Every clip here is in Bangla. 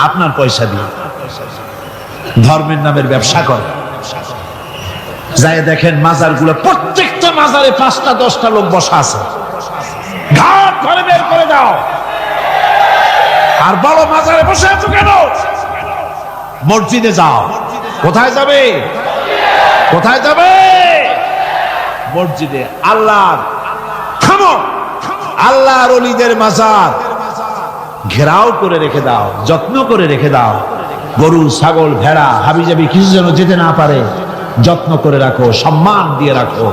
আপনার পয়সা দিয়ে ধর্মের নামের ব্যবসা করে। যাই দেখেন মাজারগুলো, প্রত্যেকটা মাজারে 5টা 10টা লোক বসা আছে। ঘাট ঘরে বের করে দাও। আর বড় মাজারে বসে আছো কেন? মসজিদে যাও। কোথায় যাবে? কোথায় যাবে? মসজিদে। আল্লাহর থামো, আল্লাহর ওলিদের মাজার ঘেরাও করে রেখে দাও, যত্ন করে রেখে দাও। গরু ছাগল ভেড়া হাবিজাবি কিছু যেন যেতে না পারে, যত্ন করে রাখো, সম্মান দিয়ে রাখো।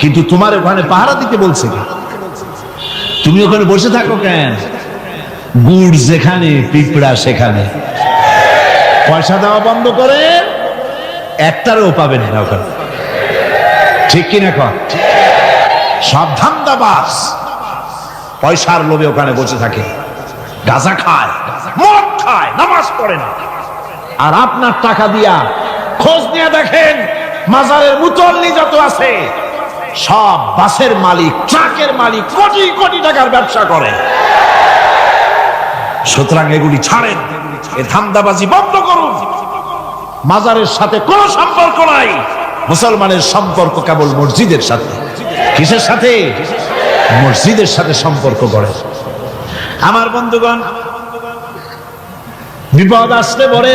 কিন্তু তোমার ওখানে পাহারা দিতে বলছে কি? তুমি ওখানে বসে থাকো কেন? গুড় যেখানে পিঁপড়া সেখানে। পয়সা দেওয়া বন্ধ করে একটারও পাবেন না ওখানে। ঠিক কিনা কর? সব ধান্দাবাজ পয়সার লোভে ওখানে বসে থাকে, গাঁজা খায়, মদ খায়, নামাজ পড়ে না। আর আপনার টাকা দিয়া খোঁজ নিয়ে দেখেন মাজারের মুতল্লি যত আছে সব বাসের মালিক, ট্রাকের মালিক, কোটি কোটি টাকার ব্যবসা করে। সুতরাং এগুলি ছাড়েন, এ ধান্দাবাজি বন্ধ করুন। মাজারের সাথে কোনো সম্পর্ক নাই। মুসলমানের সম্পর্ক কেবল মসজিদের সাথে। কিসের সাথে? মসজিদের সাথে সম্পর্ক করে। আমার বন্ধুগণ, বিপদ আসলে পরে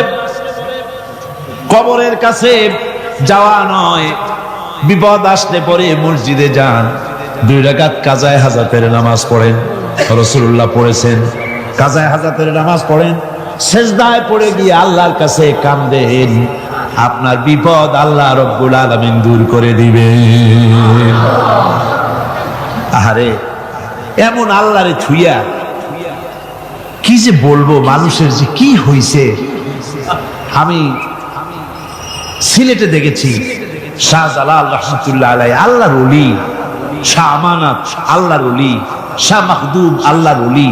কবরের কাছে যাওয়া নয়, বিপদ আসলে পরে মসজিদে যান, 2 রাকাত কাজায়ে হাজাতের নামাজ পড়েন। রাসূলুল্লাহ পড়েছেন, কাজায়ে হাজাতের নামাজ পড়েন, সেজদায় পড়ে গিয়ে আল্লাহর কাছে কাঁদেন, আপনার বিপদ আল্লাহ রব্বুল আলামিন দূর করে দিবেন। আরে এমন আল্লাহরে ছুঁয়া কি যে বলবো, মানুষের যে কি হইছে। আমি সিলেটে দেখেছি শাহজালাল রহমতুল্লাহ আলাইহি, আল্লাহর ওলি, শাহ আমানত আল্লাহর ওলি, শাহ মাহদুব আল্লাহর ওলি।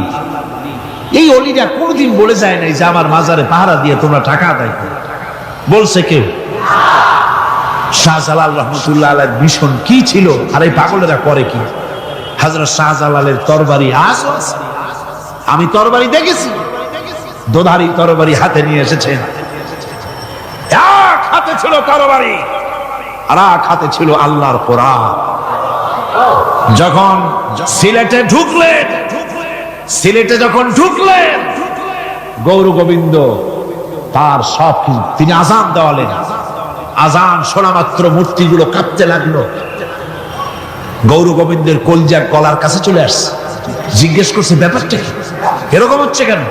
এই ওলিরা কোনদিন বলে যায় নাই যে আমার মাজারে পাহারা দিয়ে তোমরা টাকা আদায় করো। বলছে কেউ? শাহজালাল রহমতুল্লাহ আলাইহির মিশন কি ছিল আর এই পাগলেরা করে কি? হযরত শাহজালালের তরবারি আজও আছে। আমি তরবারি দেখেছি, দোধারি তরবারি হাতে নিয়ে এসেছেন। এক হাতে ছিল তরবারি আর এক হাতে ছিল আল্লাহর কোরআন। যখন সিলেটে ঢুকলেন, সিলেটে যখন ঢুকলেন, গৌর গোবিন্দ তার সব তিনি আজান দেওয়ালেন। আজান শোনা মাত্র মূর্তিগুলো কাঁপতে লাগলো। গৌর গোবিন্দের কলজা গলার কাছে চলে আসছে। জিজ্ঞেস করছে ব্যাপারটা কি, এরকম হচ্ছে কেন?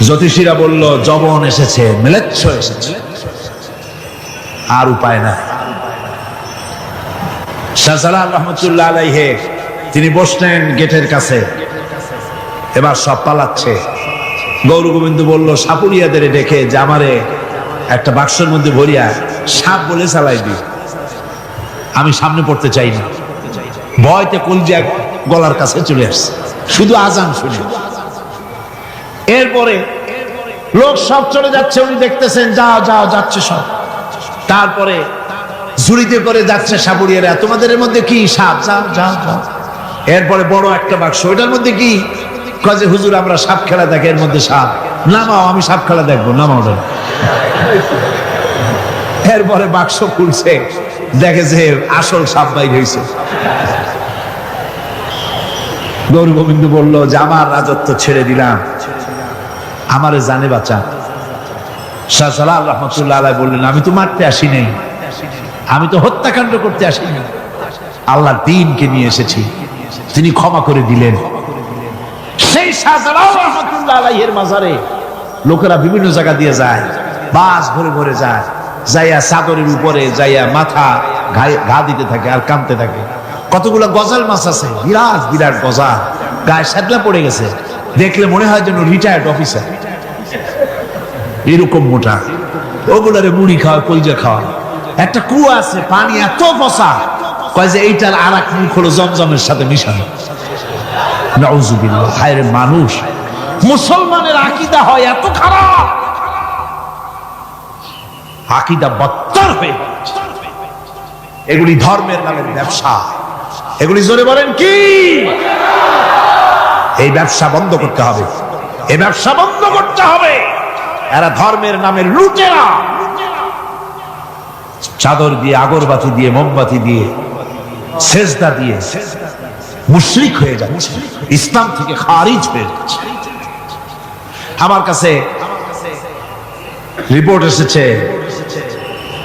জ্যোতিষীরা বলল যবন এসেছে, মেলেচ্ছ এসেছে, আর উপায় নাই। শাহজালাল রহমতুল্লাহ আলাইহি তিনি বসলেন গেটের কাছে। এবার সব পালাচ্ছে। গৌর গোবিন্দ বলল সাপুরিয়াদের ডেকে যে আমারে একটা বাক্সের মধ্যে ভরিয়া সাপ বলে চালাই দি, আমি সামনে পড়তে চাই না। ভয়তে কলজা গলার কাছে চলে আসছে শুধু আজান শুনে। এরপরে লোক সব চলে যাচ্ছে, উনি দেখতেছেন যাও যাও যাচ্ছে সব। তারপরে ঝুড়িতে করে যাচ্ছে সাপুরিয়ারা, তোমাদের মধ্যে কি সাপ? যাও যাও যাও। এরপরে বড় একটা বাক্স, ওটার মধ্যে কি? কাজে হুজুর আমরা সাপ খেলা দেখি, এর মধ্যে সাপ। নামাও, আমি সাপ খেলা দেখবো, নামাও। এরপরে বাক্স খুলছে, দেখে যে আসল সাপ বাইর হয়েছে। গৌর গোবিন্দ বলল যে আমার রাজত্ব ছেড়ে দিলাম, আমারে জানে বাঁচা। শাহজালাল রহমতুল্লাহ আলাইহি বললেন আমি তো মারতে আসি নাই, আমি তো হত্যাকাণ্ড করতে আসিনি, আল্লাহর দ্বীনকে নিয়ে এসেছি। তিনি ক্ষমা করে দিলেন। সেই শাহজালাল রহমতুল্লাহ আলাইহির মাজারে লোকেরা বিভিন্ন জায়গা দিয়ে যায়, বাস ভরে ভরে যায়, যাইয়া চাদরের উপরে যাইয়া মাথা ঘা দিতে থাকে আর কাঁদতে থাকে। কতগুলো গজাল মাছ আছে, বিরাট বিরাট গজাল, গায়ে শ্যাদলা পড়ে গেছে, দেখলে মনে হয় যেন রিটায়ার্ড অফিসার, এরকম মোটা। ওগুলারে মুড়ি খাওয়া, কলজা খাওয়া। একটা কুয়া আছে, পানি এত পচা, কয় যে এইটার আর এক মুখ হলো জমজমের সাথে মিশানো। নাউজুবিল্লাহ। হায় রে মানুষ, মুসলমানের আকীদা হয় এত খারাপ, আকীদা বদতর হয়ে গেছে। এগুলি ধর্মের নামে ব্যবসা, এগুলি জোরে বলেন কি? এই ব্যবসা বন্ধ করতে হবে। এ ব্যবসা বন্ধ করতে হবে। এরা ধর্মের নামে লুটেরা, চাদর দিয়ে, আগরবাতি দিয়ে, মোমবাতি দিয়ে, সেজদা দিয়ে মুশরিক হয়ে যাচ্ছে, ইসলাম থেকে খারিজ হয়ে যাচ্ছে। আমার কাছে রিপোর্ট এসেছে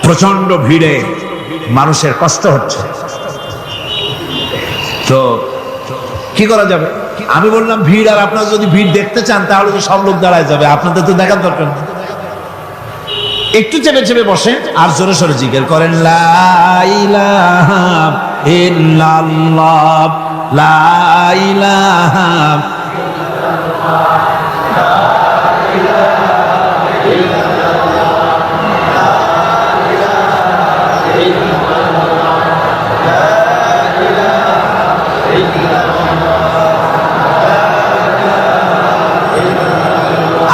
প্রচন্ড ভিড়ে মানুষের কষ্ট হচ্ছে, তো কি করা যাবে? আমি বললাম ভিড়, আর আপনারা যদি ভিড় দেখতে চান তাহলে তো সব লোক দাঁড়ায় যাবে, আপনাদের তো দেখার দরকার নেই। একটু চেপে চেপে বসেন আর জোরে সোরে জিকির করেন, লা ইলাহা ইল্লাল্লাহ, লা ইলাহা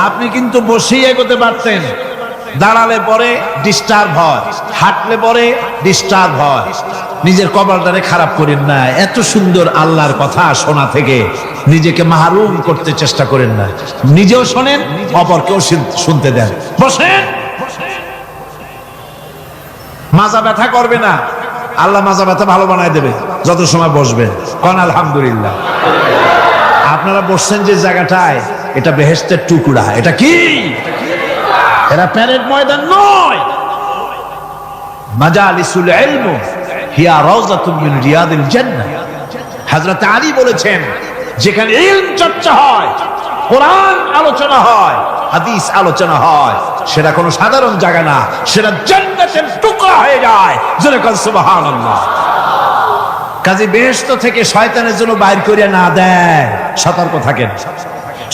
আপনি কিন্তু বসেই এগোতে পারতেন, দাঁড়ালে পরে ডিস্টার্ব হয়, হাঁটলে পরে ডিস্টার্ব হয়। নিজের কপালটারে খারাপ করেন না, এত সুন্দর আল্লাহর কথা শোনা থেকে নিজেকে মাহরুম করতে চেষ্টা করেন না। নিজেও শোনেন, অপরকেও শুনতে দেন। বসেন, মাজা ব্যথা করবে না, আল্লাহ মাজা ব্যথা ভালো বানায় দেবে যত সময় বসবেন। কোন আলহামদুলিল্লাহ। আপনারা বসছেন যে জায়গাটায়, এটা বেহেশতের টুকরা। এটা কি? এরা প্যারেড ময়দান নয়। মাজালিসুল ইলম হিয়া রাউযাতুম মিন রিয়াদিল জান্নাহ। হযরত আলী বলেছেন, যেখানে ইলম চর্চা হয়, কোরআন আলোচনা হয়, হাদিস আলোচনা হয়, সেটা কোনো সাধারণ জায়গা না, সেটা জান্নাতের টুকরা হয়ে যায়। জোরে বলেন সুবহানাল্লাহ। কাজী বেহেশত থেকে শয়তানের জন্য বাইর করিয়া না দেয়, সতর্ক থাকেন।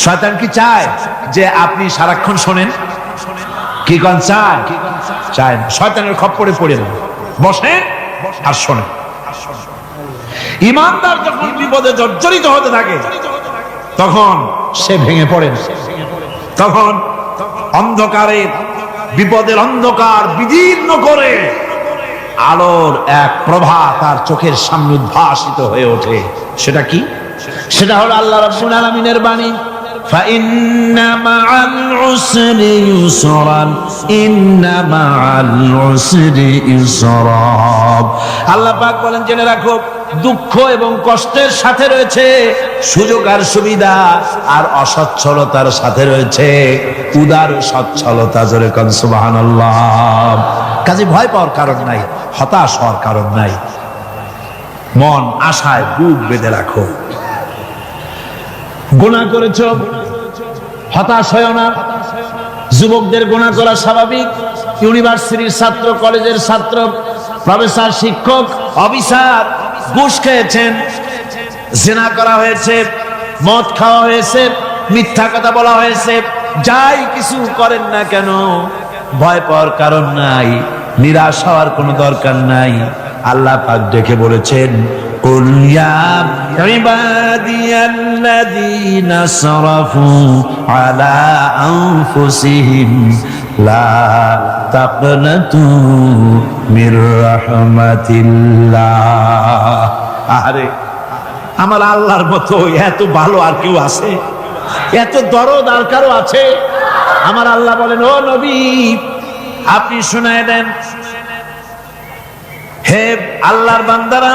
শয়তান কি চায় যে আপনি সারাক্ষণ শোনেন? কি কোন চায়? চায় না। শয়তানের খপ্পরে পড়ে না, বসেন আর শোনেন। ঈমানদার যখন বিপদে জর্জরিত হতে থাকে তখন সে ভেঙে পড়ে না, তখন অন্ধকারের, বিপদের অন্ধকার বিদীর্ণ করে আলোর এক প্রভা তার চোখের সামনে উদ্ভাসিত হয়ে ওঠে। সেটা কি? সেটা হলো আল্লাহ রাব্বুল আলামিনের বাণী, فإن مع العسر يسرا إن مع العسر يسرا। আল্লাহ পাক বলেন, জেনে রাখো, দুঃখ এবং কষ্টের সাথে রয়েছে সুযোগ আর সুবিধা, আর অসচ্ছলতার সাথে রয়েছে উদার সচ্ছলতা। জোরে কোন সুবহানাল্লাহ। কাজে ভয় পাওয়ার কারণ নাই, হতাশ হওয়ার কারণ নাই। মন আশায় বুক বেঁধে রাখো। গুনাহ করেছো, হতাশ হয় না। যুবকদের গুনাহ করা স্বাভাবিক। ইউনিভার্সিটির ছাত্র, কলেজের ছাত্র, প্রফেসর, শিক্ষক, অফিসার ঘুষ খেয়েছেন, জিনা করা হয়েছে, মদ খাওয়া হয়েছে, মিথ্যা কথা বলা হয়েছে, যাই কিছু করেন না কেন ভয় পাওয়ার কারণ নাই, নিরাশ হওয়ার কোনো দরকার নাই। আল্লাহ পাক ডেকে বলেছেন, قل يا عبادي الذين اسرفوا على أنفسهم لا تقنطوا من رحمة الله। আরে আমার আল্লাহর মতো এত ভালো আর কেউ আছে? এত দরদ আর কারো আছে? আমার আল্লাহ বলেন, ও নবী, আপনি শোনায় দেন, হে আল্লাহর বান্দারা,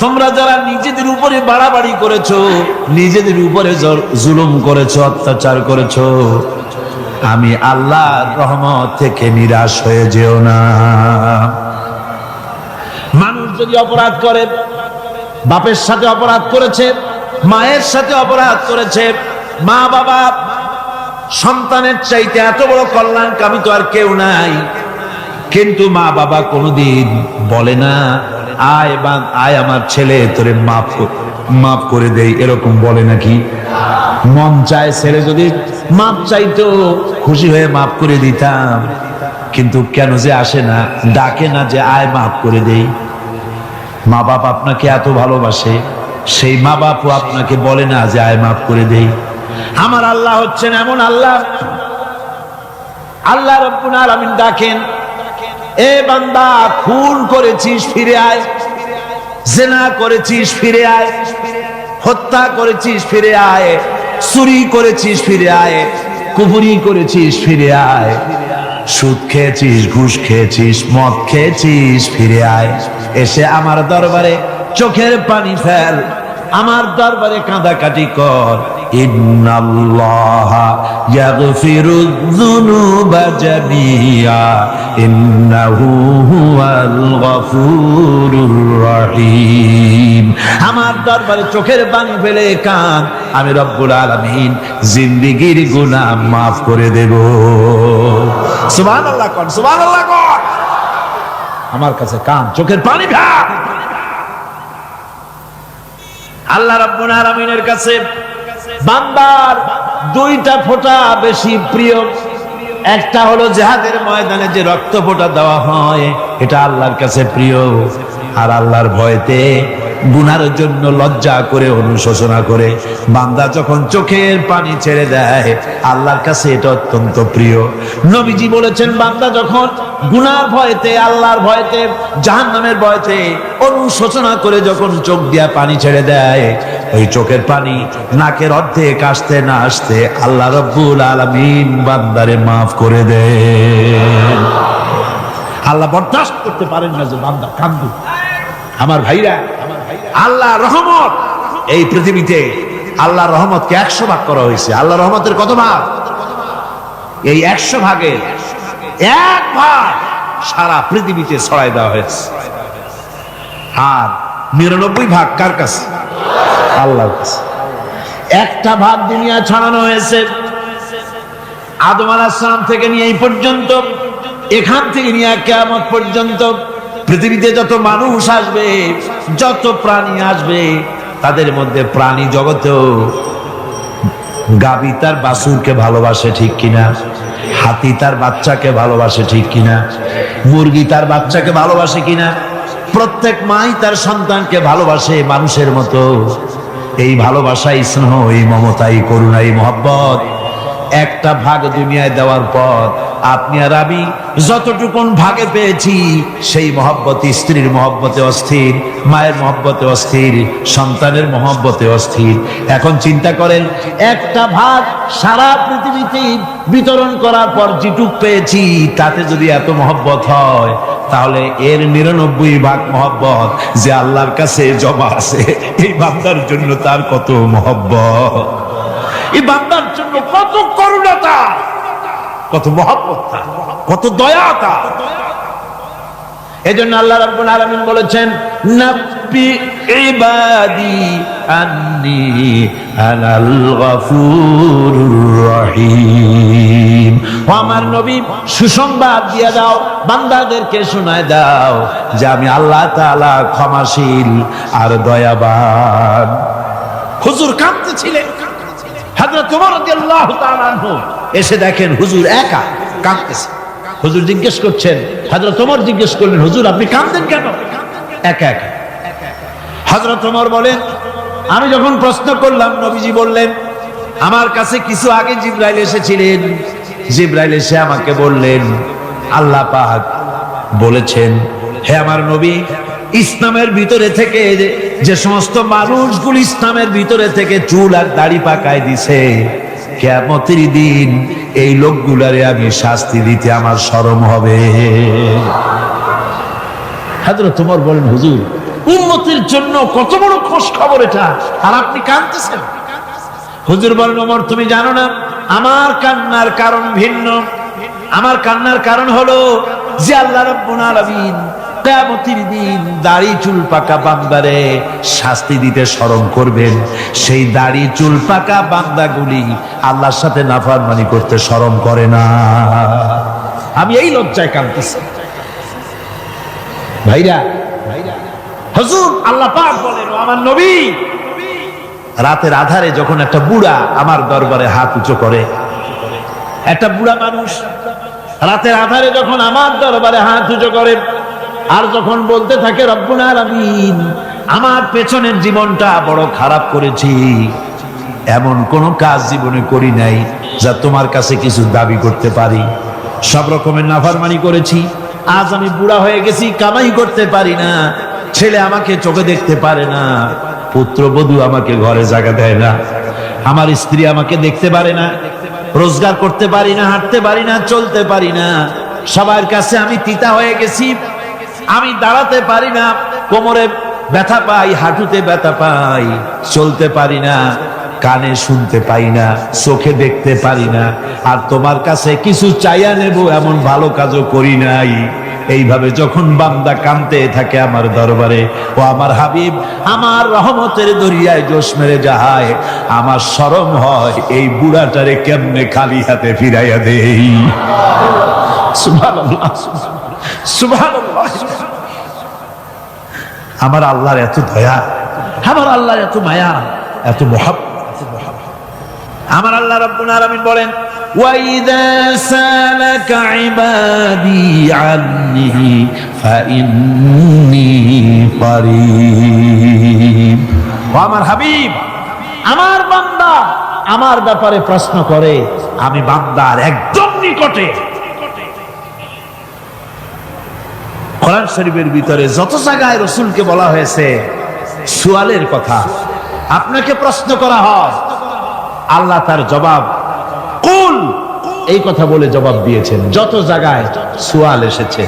তোমরা যারা নিজেদের উপরে বাড়াবাড়ি করেছো, নিজেদের উপরে জুলুম করেছো, অত্যাচার করেছো, আমি আল্লাহর রহমত থেকে নিরাশ হয়ে যেও না। মানুষ যদি অপরাধ করে, বাপের সাথে অপরাধ করেছে, মায়ের সাথে অপরাধ করেছে, মা বাবা সন্তানের চাইতে এত বড় কল্যাণকামী তো আর কেউ নাই, কিন্তু মা বাবা কোনোদিন বলে না, আয় আমার ছেলে তোরে মাফ করে দেই, এরকম বলে নাকি? মন চায় ছেলে যদি মাফ চাইতো, খুশি হয়ে মাফ করে দিতাম, কিন্তু কেন যে আসে না, ডাকে না যে আয় মাফ করে দেই। মা বাপ আপনাকে এত ভালোবাসে, সেই মা বাপও আপনাকে বলে না যে আয় মাফ করে দেই। আমার আল্লাহ হচ্ছেন এমন আল্লাহ, আল্লাহ রাব্বুল আলামিন ডাকেন, এ বান্দা, খুন করেছিস ফিরে আয়, জিনা করেছিস ফিরে আয়, হত্যা করেছিস ফিরে আয়, চুরি করেছিস ফিরে আয়, কুফরি করেছিস ফিরে আয়, সুদ খেয়েছিস, ঘুষ খেয়েছিস, মদ খেয়েছিস ফিরে আয়, এসে আমার দরবারে চোখের পানি ফেল, আমার দরবারে কাঁদাকাটি কর। ইন্নাল্লাহা ইয়াগফিরুয যুনুবা জামিআ ইন্নাহু হুয়াল গফুরুর রহিম। আমার দরবারে চোখের পানি ফেলে কাঁদ, আমি রব্বুল আলামিন জিন্দেগীর গুনাহ মাফ করে দেব। সুবহানাল্লাহ কোন, সুবহানাল্লাহ কোন। আমার কাছে কাঁদ, চোখের পানি ফেল। আল্লাহ রাব্বুল আলামিনের কাছে বান্দার দুইটা ফোঁটা বেশি প্রিয়। একটা হলো জিহাদের ময়দানে যে রক্ত ফোঁটা দেওয়া হয়, এটা আল্লাহর কাছে প্রিয়। আর আল্লাহর ভয়তে গুনার জন্য লজ্জা করে অনুশোচনা করে বান্দা যখন চোখের পানি ছেড়ে দেয়, আল্লাহর কাছে এটা অত্যন্ত প্রিয়। নবীজি বলেছেন, বান্দা যখন গুনার ভয়তে, আল্লাহর ভয়তে, জাহান্নামের ভয়তে অনুশোচনা করে যখন চোখ দিয়া পানি ছেড়ে দেয়, ওই চোখের পানি নাকের অর্ধেক আসতে না আসতে আল্লাহ রাব্বুল আলামিন বান্দারে মাফ করে দেন। আল্লাহ বরদাস্ত করতে পারেন না যে বান্দা কান্দে। আমার ভাইরা, আল্লাহ রহমত, এই পৃথিবীতে আল্লাহর রহমতকে 100 ভাগ করা হয়েছে। আল্লাহ রহমতের কত ভাগ? এই 100 ভাগে 1 ভাগ সারা পৃথিবীতে ছড়াই দেওয়া হয়েছে। আর 99 ভাগ কার কাছে? আল্লাহর কাছে। একটা ভাগ দুনিয়া ছড়ানো হয়েছে আদম আলাইহিস সালাম থেকে নিয়ে এই পর্যন্ত, এখান থেকে নিয়ে কিয়ামত পর্যন্ত পৃথিবীতে যত মানুষ আসবে, যত প্রাণী আসবে, তাদের মধ্যে প্রাণী জগতেও গাভী তার বাছুরকে ভালোবাসে ঠিক কিনা, হাতি তার বাচ্চাকে ভালোবাসে ঠিক কিনা, মুরগি তার বাচ্চাকে ভালোবাসে কিনা, প্রত্যেক মাই তার সন্তানকে ভালোবাসে মানুষের মতো। এই ভালোবাসা, এই স্নেহ, এই মমতা, এই করুণা, এই মহব্বত একটা ভাগ দুনিয়ায় দেওয়ার পর আপনি আর আমি যতটুকুন ভাগে পেয়েছি, সেই মহব্বত স্ত্রীর মহব্বতে অস্থির, মায়ের মহব্বতে অস্থির, সন্তানের মহব্বতে অস্থির। এখন চিন্তা করেন, একটা ভাগ সারা পৃথিবীতে বিতরণ করার পর যেটুক পেয়েছি, তাতে যদি এত মহব্বত হয়, তাহলে এর 99 ভাগ মহব্বত যে আল্লাহর কাছে জমা আছে, এই বান্দার জন্য তার কত মহব্বত, এই বান্দার জন্য কত করুণাতা, কত মহব্বতটা, কত দয়াটা। এজন্য আল্লাহ রাব্বুল আলামিন বলেছেন, নাব্বি ইবাদি আন্নী আনাল গফুরুর রহিম। ও আমার নবী, সুসংবাদ দিয়ে দাও, বান্দাদেরকে শোনায় দাও যে আমি আল্লাহ তাআলা ক্ষমাশীল আর দয়াবান। হুজুর কাঁদতেছিলেন, হযরত ওমর রাদিয়াল্লাহু তাআলা আনহু এসে দেখেন হুজুর একা কাঁদতেছে। হুজুর জিজ্ঞেস করছেন, হযরত ওমর জিজ্ঞেস করলেন, হুজুর আপনি কাঁদতেন কেন একা একা? হযরত ওমর বলেন, আমি যখন প্রশ্ন করলাম, নবীজি বললেন, আমার কাছে কিছু আগে জিবরাইল এসেছিলেন। জিবরাইল এসে আমাকে বললেন, আল্লাহ পাক বলেছেন, হে আমার নবী, ইসলামের ভিতরে থেকে যে সমস্ত মানুষগুলো ইসলামের ভিতরে থেকে চুল আর দাড়ি পাকায় দিছে, কিয়ামতের দিন এই লোকগুলারে আমি শাস্তি দিতে আমার শরম হবে। হযরত ওমর বলেন, হুজুর উম্মতের জন্য কত বড় খুশ খবর এটা, আর আপনি কাঁদতেছেন। হুজুর বলেন, ওমর তুমি জানো না, আমার কান্নার কারণ ভিন্ন। আমার কান্নার কারণ হলো যে আল্লাহ রাব্বুল আলামিন কিয়ামতের দিন দাড়ি চুল পাকা বান্দারে শাস্তি দিতে শরম করবেন। সেই দাড়ি চুল পাকা বান্দাগুলি আল্লাহর সাথে নাফরমানি করতে শরম করে না। আমি এই লজ্জায় কাঁদতেছি। ভাইরা, হুজুর আল্লাহ পাক বলেন, আমার নবী, রাতের আধারে যখন একটা বুড়া আমার দরবারে হাত উঁচু করে, একটা বুড়া মানুষ রাতের আধারে যখন আমার দরবারে হাত উঁচু করে, আর যখন বলতে থাকে, রব্বুল আলামিন, আমার পেছনের জীবনটা বড় খারাপ করেছি, এমন কোন কাজ জীবনে করি নাই যা তোমার কাছে কিছু দাবি করতে পারি, সব রকমের নাফরমানি করেছি, আজ আমি বুড়া হয়ে গেছি, কামাই করতে পারি না, ছেলে আমাকে চোখে দেখতে পারে না, পুত্রবধূ আমাকে ঘরে জায়গা দেয় না, আমার স্ত্রী আমাকে দেখতে পারে না, রোজগার করতে পারি না, হাঁটতে পারি না, চলতে পারি না, সবার কাছে আমি তিতা হয়ে গেছি, আমি দাঁড়াতে পারি না, কোমরে ব্যথা পাই, হাঁটুতে ব্যথা পাই, চলতে পারি না, কানে শুনতে পাই না, চোখে দেখতে পারি না, আর তোমার কাছে কিছু চাইয়া নেব এমন ভালো কাজও করি নাই। এইভাবে যখন বান্দা কাঁদতে থাকে আমার দরবারে, ও আমার হাবিব আমার রহমতের দরিয়ায় জোশ মেরে যায়, আমার শরম হয় এই বুড়াটারে কেমনে খালি হাতে ফিরাইয়া দেই। সুবহানাল্লাহ, সুবহানাল্লাহ। আমার আল্লাহর এত দয়া, আমার আল্লাহর এত মায়া, এত মহব্বত। আমার আল্লাহ রাব্বুল আলামিন বলেন, وَإِذَا سَأَلَكَ عِبَادِي عَنِّي فَإِنِّي قَرِيبٌ। ও আমার হাবিব, আমার বান্দা আমার ব্যাপারে প্রশ্ন করে, আমি বান্দার একদম নিকটে। কোরআন শরীফের ভিতরে যত জায়গায় রাসূলকে বলা হয়েছে সুয়ালের কথা, আপনাকে প্রশ্ন করা হয়, আল্লাহ তার জবাব কুল এই কথা বলে জবাব দিয়েছেন। যত জায়গায় সুয়াল এসেছে,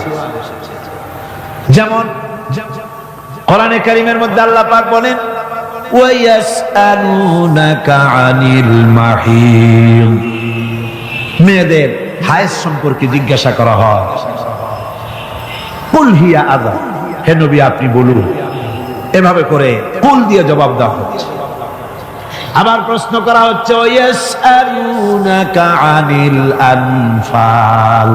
যেমন কোরআনে কারীমের মধ্যে আল্লাহ পাক বলেন, ওয়ায়াসআলুনাকা আনিল মাহিদ, মেয়েদের হায়েজ সম্পর্কে জিজ্ঞাসা করা হয়, কুল হিয়া আযা, হে নবী আপনি বলুন। এভাবে করে কুল দিয়ে জবাব দেওয়া হচ্ছে। আবার প্রশ্ন করা হচ্ছে, ওয়ায়াসআলুনাকা আনিল আনফাল,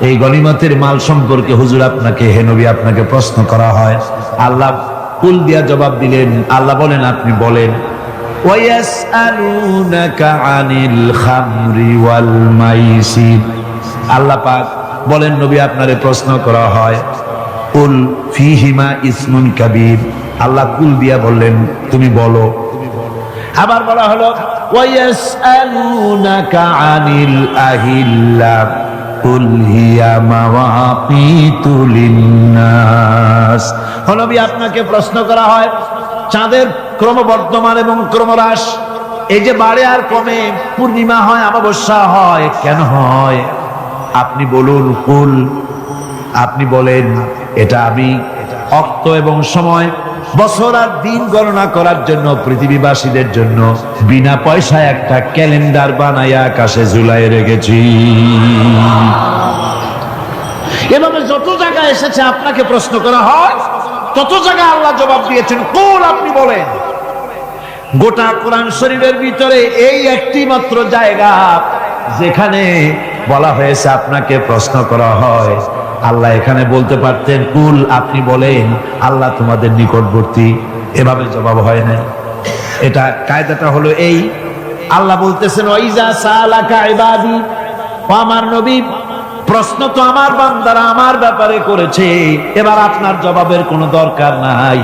এই গনিমতের মাল সম্পর্কে হুজুর আপনাকে, হে নবী আপনাকে প্রশ্ন করা হয়। আল্লাহ কুল দিয়া জবাব দিলেন, আল্লাহ বলেন আপনি বলেন। ওয়ায়াসআলুনাকা আনিল খামরি ওয়াল মাইসির, আল্লাহ পাক বলেন নবী আপনারে প্রশ্ন করা হয়, কুল ফীহিমা ইসমুন কাবীর, আল্লাহ কুল দিয়া বললেন তুমি বলো। আবার বলা হলো, ওয়ায়াসআলুনাকা আনিল আহিল্লা কুল হিয়া মাওয়াকিতু লিন্নাস, নবী আপনাকে প্রশ্ন করা হয় চাঁদের ক্রমবর্ধমান এবং ক্রমহ্রাস, এই যে বাড়ে আর কমে, পূর্ণিমা হয় অমাবস্যা হয়, কেন হয় আপনি বলুন। কুল, আপনি বলেন এটা আমি অক্ত এবং সময়, বছর আর দিন গণনা করার জন্য পৃথিবীবাসীদের জন্য বিনা পয়সায় একটা ক্যালেন্ডার বানাইয়া আকাশে ঝুলাই রেখেছি। এভাবে যত জায়গায় এসেছে আপনাকে প্রশ্ন করা হয়, তত জায়গায় আল্লাহ জবাব দিয়েছেন কুল আপনি বলেন। গোটা কোরআন শরীফের ভিতরে এই একটি মাত্র জায়গা যেখানে বলা হয়েছে আপনাকে প্রশ্ন করা হয়, আল্লাহ এখানে বলতে পারতেন কুল আপনি বলেন, আল্লাহ তোমাদের নিকটবর্তী, এভাবে জবাব হয় না। এটা কায়দাটা হলো এই, আল্লাহ বলতেছেন ওয়াইজা সালাকা ইবাদি, ও আমার নবী প্রশ্ন তো আমার বান্দারা আমার ব্যাপারে করেছে, এবার আপনার জবাবের কোনো দরকার নাই,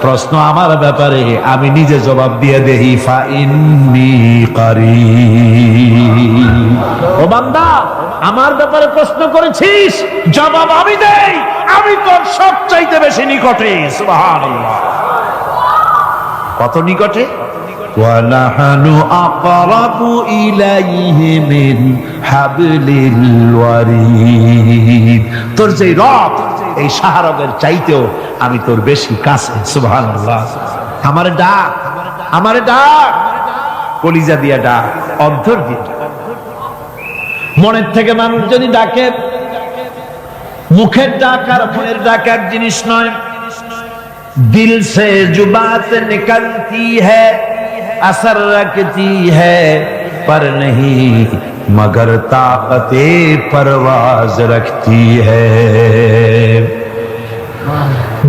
প্রশ্ন আমার ব্যাপারে আমি নিজে জবাব দিয়ে দেই, ফা ইন্নী কারীব। ও বান্দা আমার ব্যাপারে প্রশ্ন করেছিস, জবাব আমি দেই, আমি তোর সবচাইতে বেশি নিকটে। সুবহানাল্লাহ, কত নিকটে? ওয়ানাহানু আকরাবু ইলাইহি মিন হাবলিল ওয়ারিদ, তোর যে রব এই শাহরগের চাইতেও আমি তোর বেশি কাছে। সুবহানাল্লাহ, আমারে ডাক, আমারে ডাক, কলিজা দিয়া ডাক, অন্তর দিয়ে ডাক। মনের থেকে মানুষ যদি ডাকে, মুখের ডাক আর মনের ডাক এক জিনিস নয়। দিল সে জুবাত নিকলতি হ্যায়, असर रखती है पर नहीं मगर ताकते परवाज रखती है।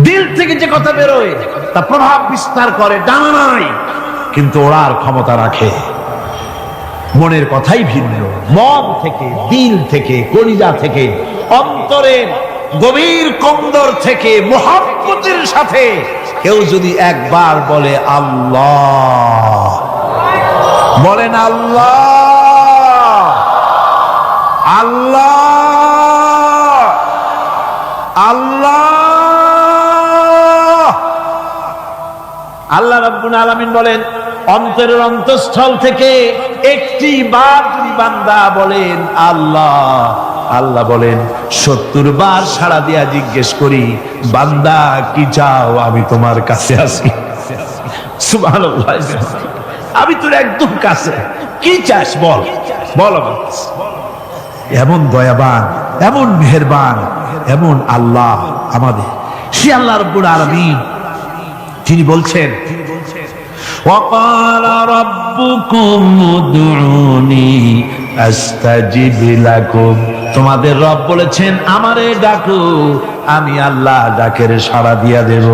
দিল থেকে যে কথা বেরোয় তা প্রভাব বিস্তার করে, ডানা নাই কিন্তু ওড়ার ক্ষমতা রাখে। মনের কথাই ভিন্ন, মন থেকে, দিল থেকে, কলিজা থেকে, অন্তরের গভীর কন্দর থেকে মুহাব্বতের সাথে কেউ যদি একবার বলে আল্লাহ, বলেন আল্লাহ, আল্লাহ, আল্লাহ। আল্লাহ রাব্বুল আলামিন বলেন অন্তরের অন্তঃস্থল থেকে একটি বার যদি বান্দা বলেন আল্লাহ, আল্লাহ বলেন 70 বার সাড়া দিয়া জিজ্ঞেস করি, বান্দা কি চাও, আমি তোমার কাছে আছি। সুবহানাল্লাহ, আমি তোর একদম কাছে, কি চাস বল, বল আমার কাছে। এমন দয়াবান, এমন মেহেরবান, এমন আল্লাহ আমাদের, সে আল্লাহ রাব্বুল আলামিন, তিনি বলছেন وَقَالَ رَبُّكُمُ ادْعُونِي أَسْتَجِبْ لَكُمْ, তোমাদের রব বলেছেন আমারে ডাকো, আমি আল্লাহ ডাকের সাড়া দিয়া দেব।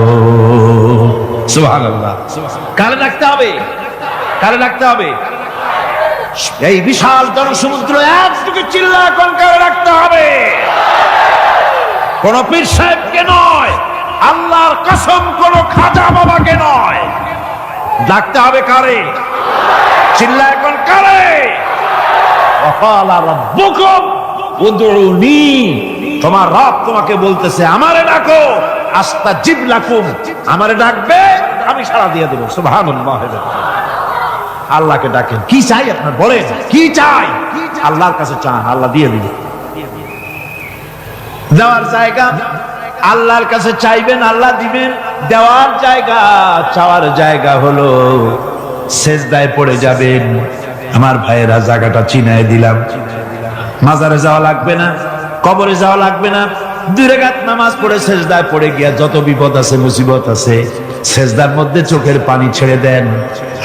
সুবহানাল্লাহ। কারে ডাকতে হবে? কারে ডাকতে হবে? এই বিশাল জনসমুদ্র একটুকু চিল্লা কোন কারে ডাকতে হবে? কোন পীর সাহেবকে নয়, আল্লাহর কসম কোন খাজা বাবাকে নয়, ডাকতে হবে কারে? চিল্লা এখন কারে? ওয়াকালা রাব্বুকুম উদউনি, তোমার রব তোমাকে বলতেছে আমারে ডাকো, আস্তাজিব লাকুম, আমারে ডাকবে আমি সাড়া দিয়ে দেব। সুবহানাল্লাহ। আল্লাহকে ডাকেন, কি চাই আপনার বলেন, কি চাই? আল্লাহর কাছে চান, আল্লাহ দিয়ে দিবে। দেওয়ার জায়গা আল্লাহর কাছে চাইবেন, আল্লাহ দিবেন। দেওয়ার জায়গা, চাওয়ার জায়গা হলো সেজদায় পড়ে যাবেন। আমার ভাইয়েরা, জায়গাটা চিনায় দিলাম। মাজারে যাওয়া লাগবে না, কবরে যাওয়া লাগবে না, 2 রাকাত নামাজ পড়ে সেজদায় পড়ে গিয়া যত বিপদ আছে, মুসিবত আছে, সেজদার মধ্যে চোখের পানি ছেড়ে দেন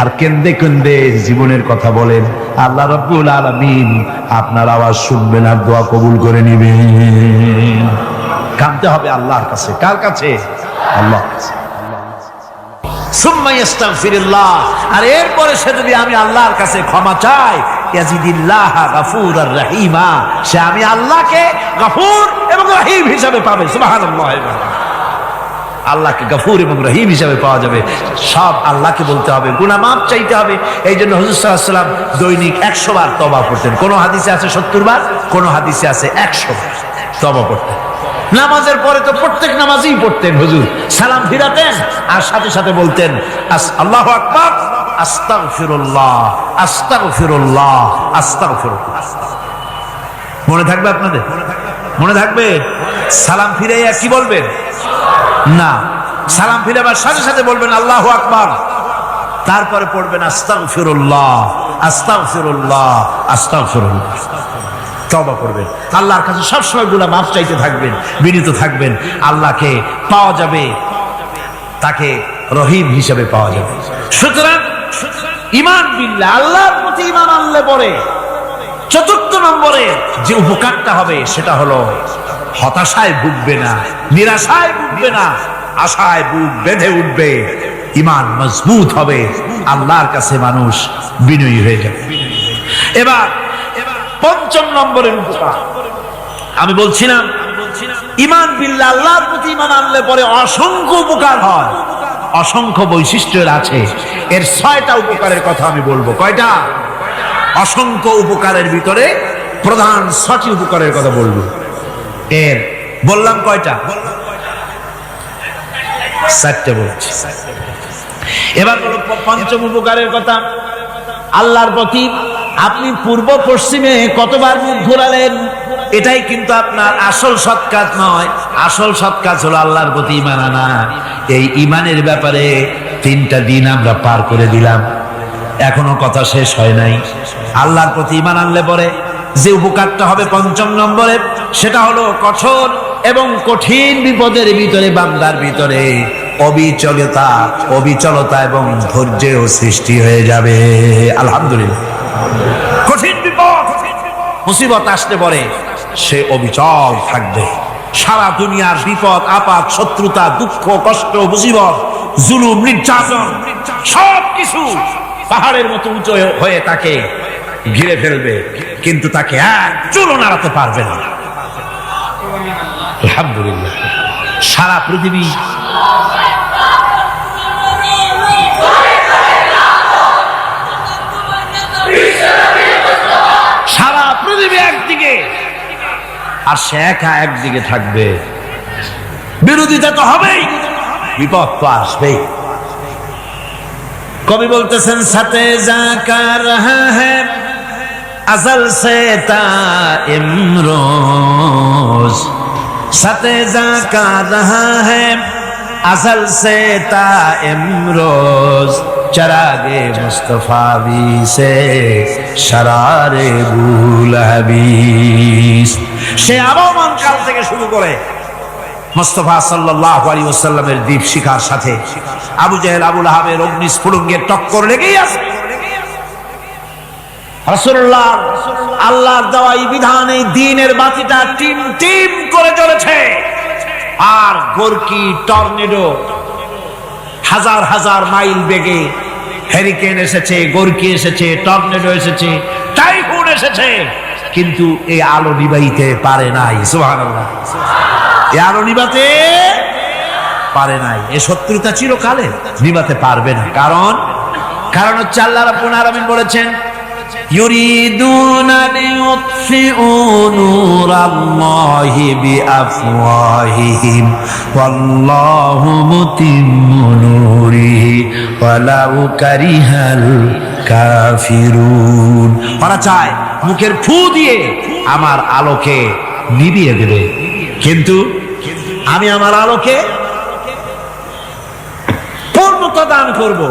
আর কেন্দে কেন্দে জীবনের কথা বলেন। আল্লাহ রাব্বুল আলামিন আপনার আওয়াজ শুনবেন আর দোয়া কবুল করে নিবেন। কাঁদতে হবে আল্লাহর কাছে। কার কাছে? আল্লাহ। সুম্মা ইস্তাগফিরুল্লাহ, আর এরপরে সে যদি আমি আল্লাহর কাছে ক্ষমা চাই, ইয়াজিদিল্লাহ গফুরার রহিমা, সে আমি আল্লাহকে গফুর এবং রহিম হিসাবে পাবে। সুবহানাল্লাহ। আল্লাহকে গফুর এবং রহিম হিসাবে পাওয়া যাবে। সব আল্লাহকে বলতে হবে, গুনাহ মাফ চাইতে হবে। এই জন্য হুজুর সাল্লাল্লাহু আলাইহি ওয়াসাল্লাম দৈনিক 100 বার তওবা করতেন। কোন হাদিসে আছে 70 বার, কোন হাদিসে আছে 100 বার তওবা করতেন। নামাজের পরে তো প্রত্যেক নামাজই পড়তেন হুজুর, সালাম ফিরাতেন আর সাথে সাথে বলতেন আল্লাহু আকবার, আস্তাগফিরুল্লাহ, আস্তাগফিরুল্লাহ, আস্তাগফিরুল্লাহ। মনে থাকবে আপনাদের? মনে থাকবে? সালাম ফিরাইয়া কি বলবেন? না, সালাম ফিরাবার সাথে সাথে বলবেন আল্লাহু আকবার, তারপরে পড়বেন আস্তাগফিরুল্লাহ, আস্তাগফিরুল্লাহ, আস্তাগফিরুল্লাহ। তওবা করবেন, আল্লাহর কাছে সবসময় গুনাহ মাফ চাইতে থাকবেন, বিনীত থাকবেন। আল্লাহকে পাওয়া যাবে, তাকে রহিম হিসেবে পাওয়া যাবে। সুতরাং ঈমান বিল্লাহ, আল্লাহর প্রতি ঈমান আনলে পরে 4 নম্বরে যে উপকারটা হবে সেটা হলো হতাশায় ভুগবে না, নিরাশায় ভুগবে না, আশায় বুক বেঁধে উঠবে, ঈমান মজবুত হবে, আল্লাহর কাছে মানুষ বিনয়ী হয়ে যাবে। এবার 5 নম্বরের উপকার আমি বলছিলাম, ঈমান বিল্লাহ, আল্লাহর প্রতি ঈমান আনলে পরে অসংখ্য উপকার হয়, অসংখ্য বৈশিষ্ট্যের আছে। এর 6টা উপকারের কথা আমি বলবো। কয়টা? অসংখ্য উপকারের ভিতরে প্রধান 6টি উপকারের কথা বলবো। এর বললাম কয়টা? 4টে বলছি। এবার হলো 5ম উপকারের কথা। আল্লাহর প্রতি আপনি পূর্ব পশ্চিমে কতবার মুখ ঘোরালেন, এটাই কিন্তু আপনার আসল সৎ কাজ নয়। আসল সৎ কাজ হলো আল্লাহর প্রতি ঈমান আনা। এই ঈমানের ব্যাপারে 3টা দিন আমরা পার করে দিলাম, এখনো কথা শেষ হয় নাই। আল্লাহর প্রতি ঈমান আনলে পরে যে উপকারটা হবে 5 নম্বরে, সেটা হলো কঠোর এবং কঠিন বিপদের ভিতরে বান্দার ভিতরে অবিচলতা এবং ধৈর্যের সৃষ্টি হয়ে যাবে। আলহামদুলিল্লাহ। কঠিন বিপদ মুসিবত আসতে পরে সে অবিচল থাকবে। সারা দুনিয়ার বিপদ আপদ, শত্রুতা, দুঃখ, কষ্ট, মুসিবত, জুলুম, নির্যাতন সবকিছু পাহাড়ের মতো উঁচু হয়ে তাকে ঘিরে ফেলবে, কিন্তু তাকে এক চুলও নাড়াতে পারবে না। আলহামদুলিল্লাহ। সারা পৃথিবী একদিকে আর সে একা একদিকে থাকবে। বিরোধিতা তো হবেই, বিপদ তো আসবেই। কবি বলতেছেন সাথে যা কার রহা হ্যায় अज़ल से ताइम रोज सते जाका रहा है अज़ल से ताइम रोज चरागे मुस्तफावी से शरारे बुल हबीस সে আবহমান কাল থেকে শুরু করে মুস্তাফা সাল্লাল্লাহু আলাইহি ওয়াসাল্লামের দীপ শিখার সাথে আবু জেহেল আবু লাহাবের অগ্নিস্ফুলিঙ্গের টক্কর লেগেই আছে। রাসূলুল্লাহ আল্লাহর দেওয়া এই বিধানে দ্বীনের বাতিটা টিম টিম করে জ্বলেছে। আর গোরকি টর্নেডো হাজার হাজার মাইল বেগে হেরিকেন এসেছে, গোরকি এসেছে, টর্নেডো এসেছে, টাইফুন এসেছে, কিন্তু এই আলো নিবাইতে পারে নাই। সুবহানাল্লাহ, এই আলো নিবাতে পারে নাই। এই শত্রুতা চিরকালে নিবাতে পারবে না। কারণ হচ্ছে আল্লাহ রাব্বুল আলামিন বলেছেন ইউরিদুনা লিইউতফিউ নূরাল্লাহি বিআফওয়াহিহিম ওয়াল্লাহু মুতিম্মু নূরিহি ওয়ালাউ কারিহাল কাফিরুন। ওরা চায় মুখের ফু দিয়ে আমার আলোকে নিভিয়ে দেবে, কিন্তু আমি আমার আলোকে পূর্ণতা দান করব।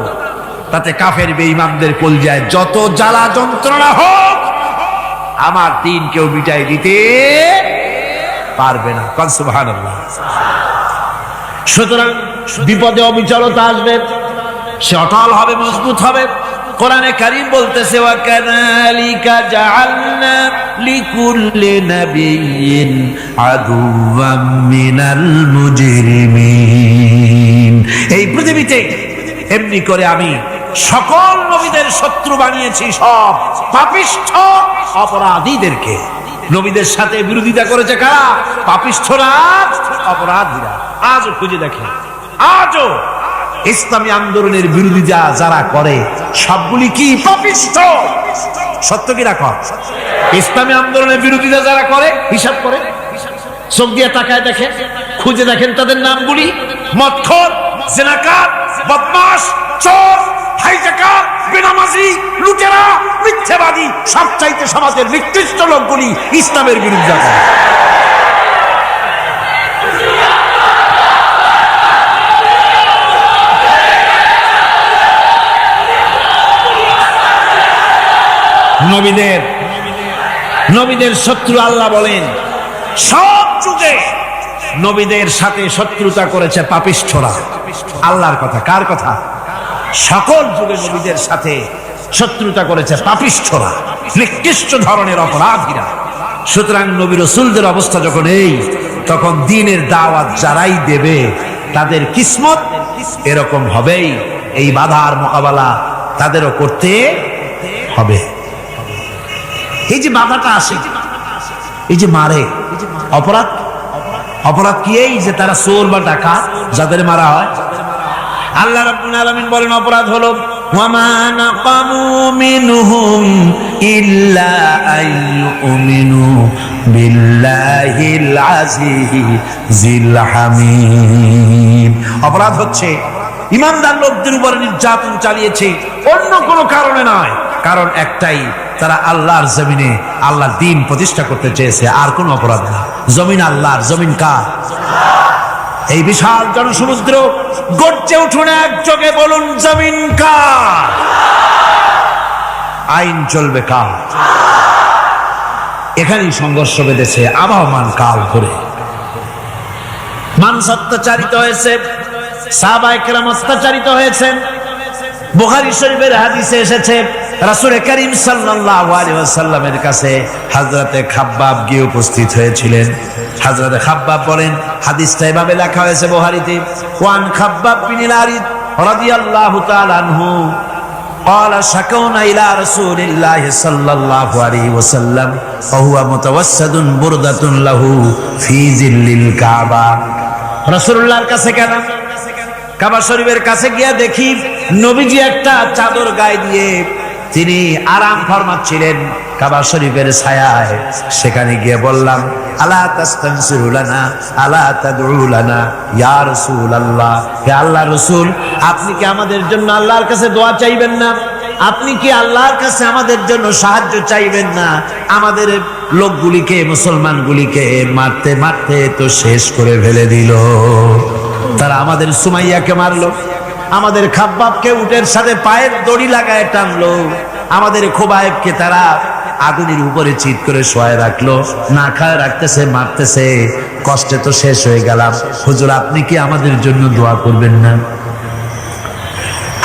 তাতে কাফের বেঈমানদের কলজায় যত জ্বালা যন্ত্রণা হোক আমার দ্বীন কেউ মিটাই দিতে পারবে না। সুবহানাল্লাহ। সুতরাং বিপদে অবিচলতা আসবে, সে অটল হবে, মজবুত হবে। কোরআনে কারীম বলতেছে ওয়া কাযালিকা জাআলনা লিকুল্লি নাবিয়্যিন আদুওয়াম মিনাল মুজরিমিন। এই পৃথিবীতে এমনি করে আমি সকল নবীদের শত্রু বানিয়েছি, সব পাপিষ্ঠ অপরাধীদেরকে। নবীদের সাথে বিরোধিতা করেছে কারা? পাপিষ্ঠরা, অপরাধীরা। আজও খুঁজে দেখেন, আজও ইসলামী আন্দোলনের বিরোধিতা যারা করে সবগুলি কি পাপিষ্ঠ? সত্য কি রাখ? ইসলামী আন্দোলনের বিরোধিতা যারা করে হিসাব করে, চোখ দিয়ে তাকায় দেখেন, খুঁজে দেখেন তাদের নামগুলি। মদখোর, জিনাকার, বদমাশ, চোর, হাইজাকার, বেনামাজি, লুটেরা, মিথ্যাবাদী, সবচাইতে সমাজের নিকৃষ্ট লোকগুলি ইসলামের বিরুদ্ধে করে। নবীদের শত্রু আল্লাহ বলেন সব যুগে নবীদের সাথে শত্রুতা করেছে পাপিষ্ঠরা। আল্লাহর কথা, কার কথা? সকল যুগে নবীদের সাথে শত্রুতা করেছে পাপিষ্ঠরা, নিকৃষ্ট ধরনের অপরাধীরা। সুতরাং নবী রাসূলদের অবস্থা যখন এই, তখন দ্বীনের দাওয়াত যারাই দেবে তাদের কিসমত এরকম হবেই। এই বাধার মোকাবেলা তাদেরও করতে হবে। এই যে বাধাটা আসে, এই যে মারে, অপরাধ কি? এই যে তারা চোর বা ডাকাত যাদের মারা হয়। আল্লাহ রাব্বুল আলামিন বলেন অপরাধ হলো ওয়ামা নাকামু মিনহুম ইল্লা আইয়ুমিনু বিল্লাহিল আজিজিল হামিদ। অপরাধ হচ্ছে ঈমানদার লোকদের উপর নির্যাতন চালিয়েছে, অন্য কোনো কারণে নয়। কারণ একটাই, তারা আল্লাহর জমিনে আল্লাহর দ্বীন প্রতিষ্ঠা করতে চেয়েছে, আর কোনো অপরাধ না। জমিন আল্লাহর, জমিন কার? এই বিশাল জনসমুদ্র গর্জে উঠুন একযোগে, বলুন জমিন কার? আইন চলবে কার? এখানেই সংঘর্ষ বেঁধেছে আবহমান কাল ধরে। মানুষ অত্যাচারিত হয়েছে, সাহাবায়ে কেরাম অত্যাচারিত হয়েছেন। বুখারী শরীফের হাদিসে এসেছে রাসূল করিম সাল্লাল্লাহু আলাইহি ওয়াসাল্লামের কাছে হযরতে খাব্বাব গিয়ে উপস্থিত হয়েছিলেন। হযরতে খাব্বাব বলেন, হাদিসটা এভাবে লেখা হয়েছে বুখারীতে, ওয়ান খাব্বাব বিন আরিদ রাদিয়াল্লাহু তাআলা আনহু قال شكونا إلى رسول الله صلى الله عليه وسلم وهو متوسد بردة له في ظل الكعبة। রাসূলুল্লাহর কাছে কেন? কাবা শরীফের কাছে গিয়া দেখি নবীজি একটা চাদর গায়ে দিয়ে তিনি আরাম ফরমাচ্ছিলেন কাবা শরীফের ছায়ায়। সেখানে গিয়ে বললাম, আলা তাস্তানসিরু লানা আলা তাদউ লানা ইয়া রাসূলুল্লাহ, হে আল্লাহর রাসূল, আপনি কি আমাদের জন্য আল্লাহর কাছে দোয়া চাইবেন না? আপনি কি আল্লাহর কাছে আমাদের জন্য সাহায্য চাইবেন না? আমাদের লোকগুলিকে, মুসলমানগুলিকে মারতে মারতে তো শেষ করে ফেলে দিল। তারা আমাদের সুমাইয়াকে মারলো, আমাদের খাব্বাবকে উটের সাথে পায়ের দড়ি লাগায় টানলো, আমাদের খোবায়েবকে তারা আগুনের উপরে চিৎ করে শোয়ায় রাখলো, না খায় রাখতেছে, মারতেছে, কষ্টে তো শেষ হয়ে গেলাম। হুজুর, আপনি কি আমাদের জন্য দোয়া করবেন না?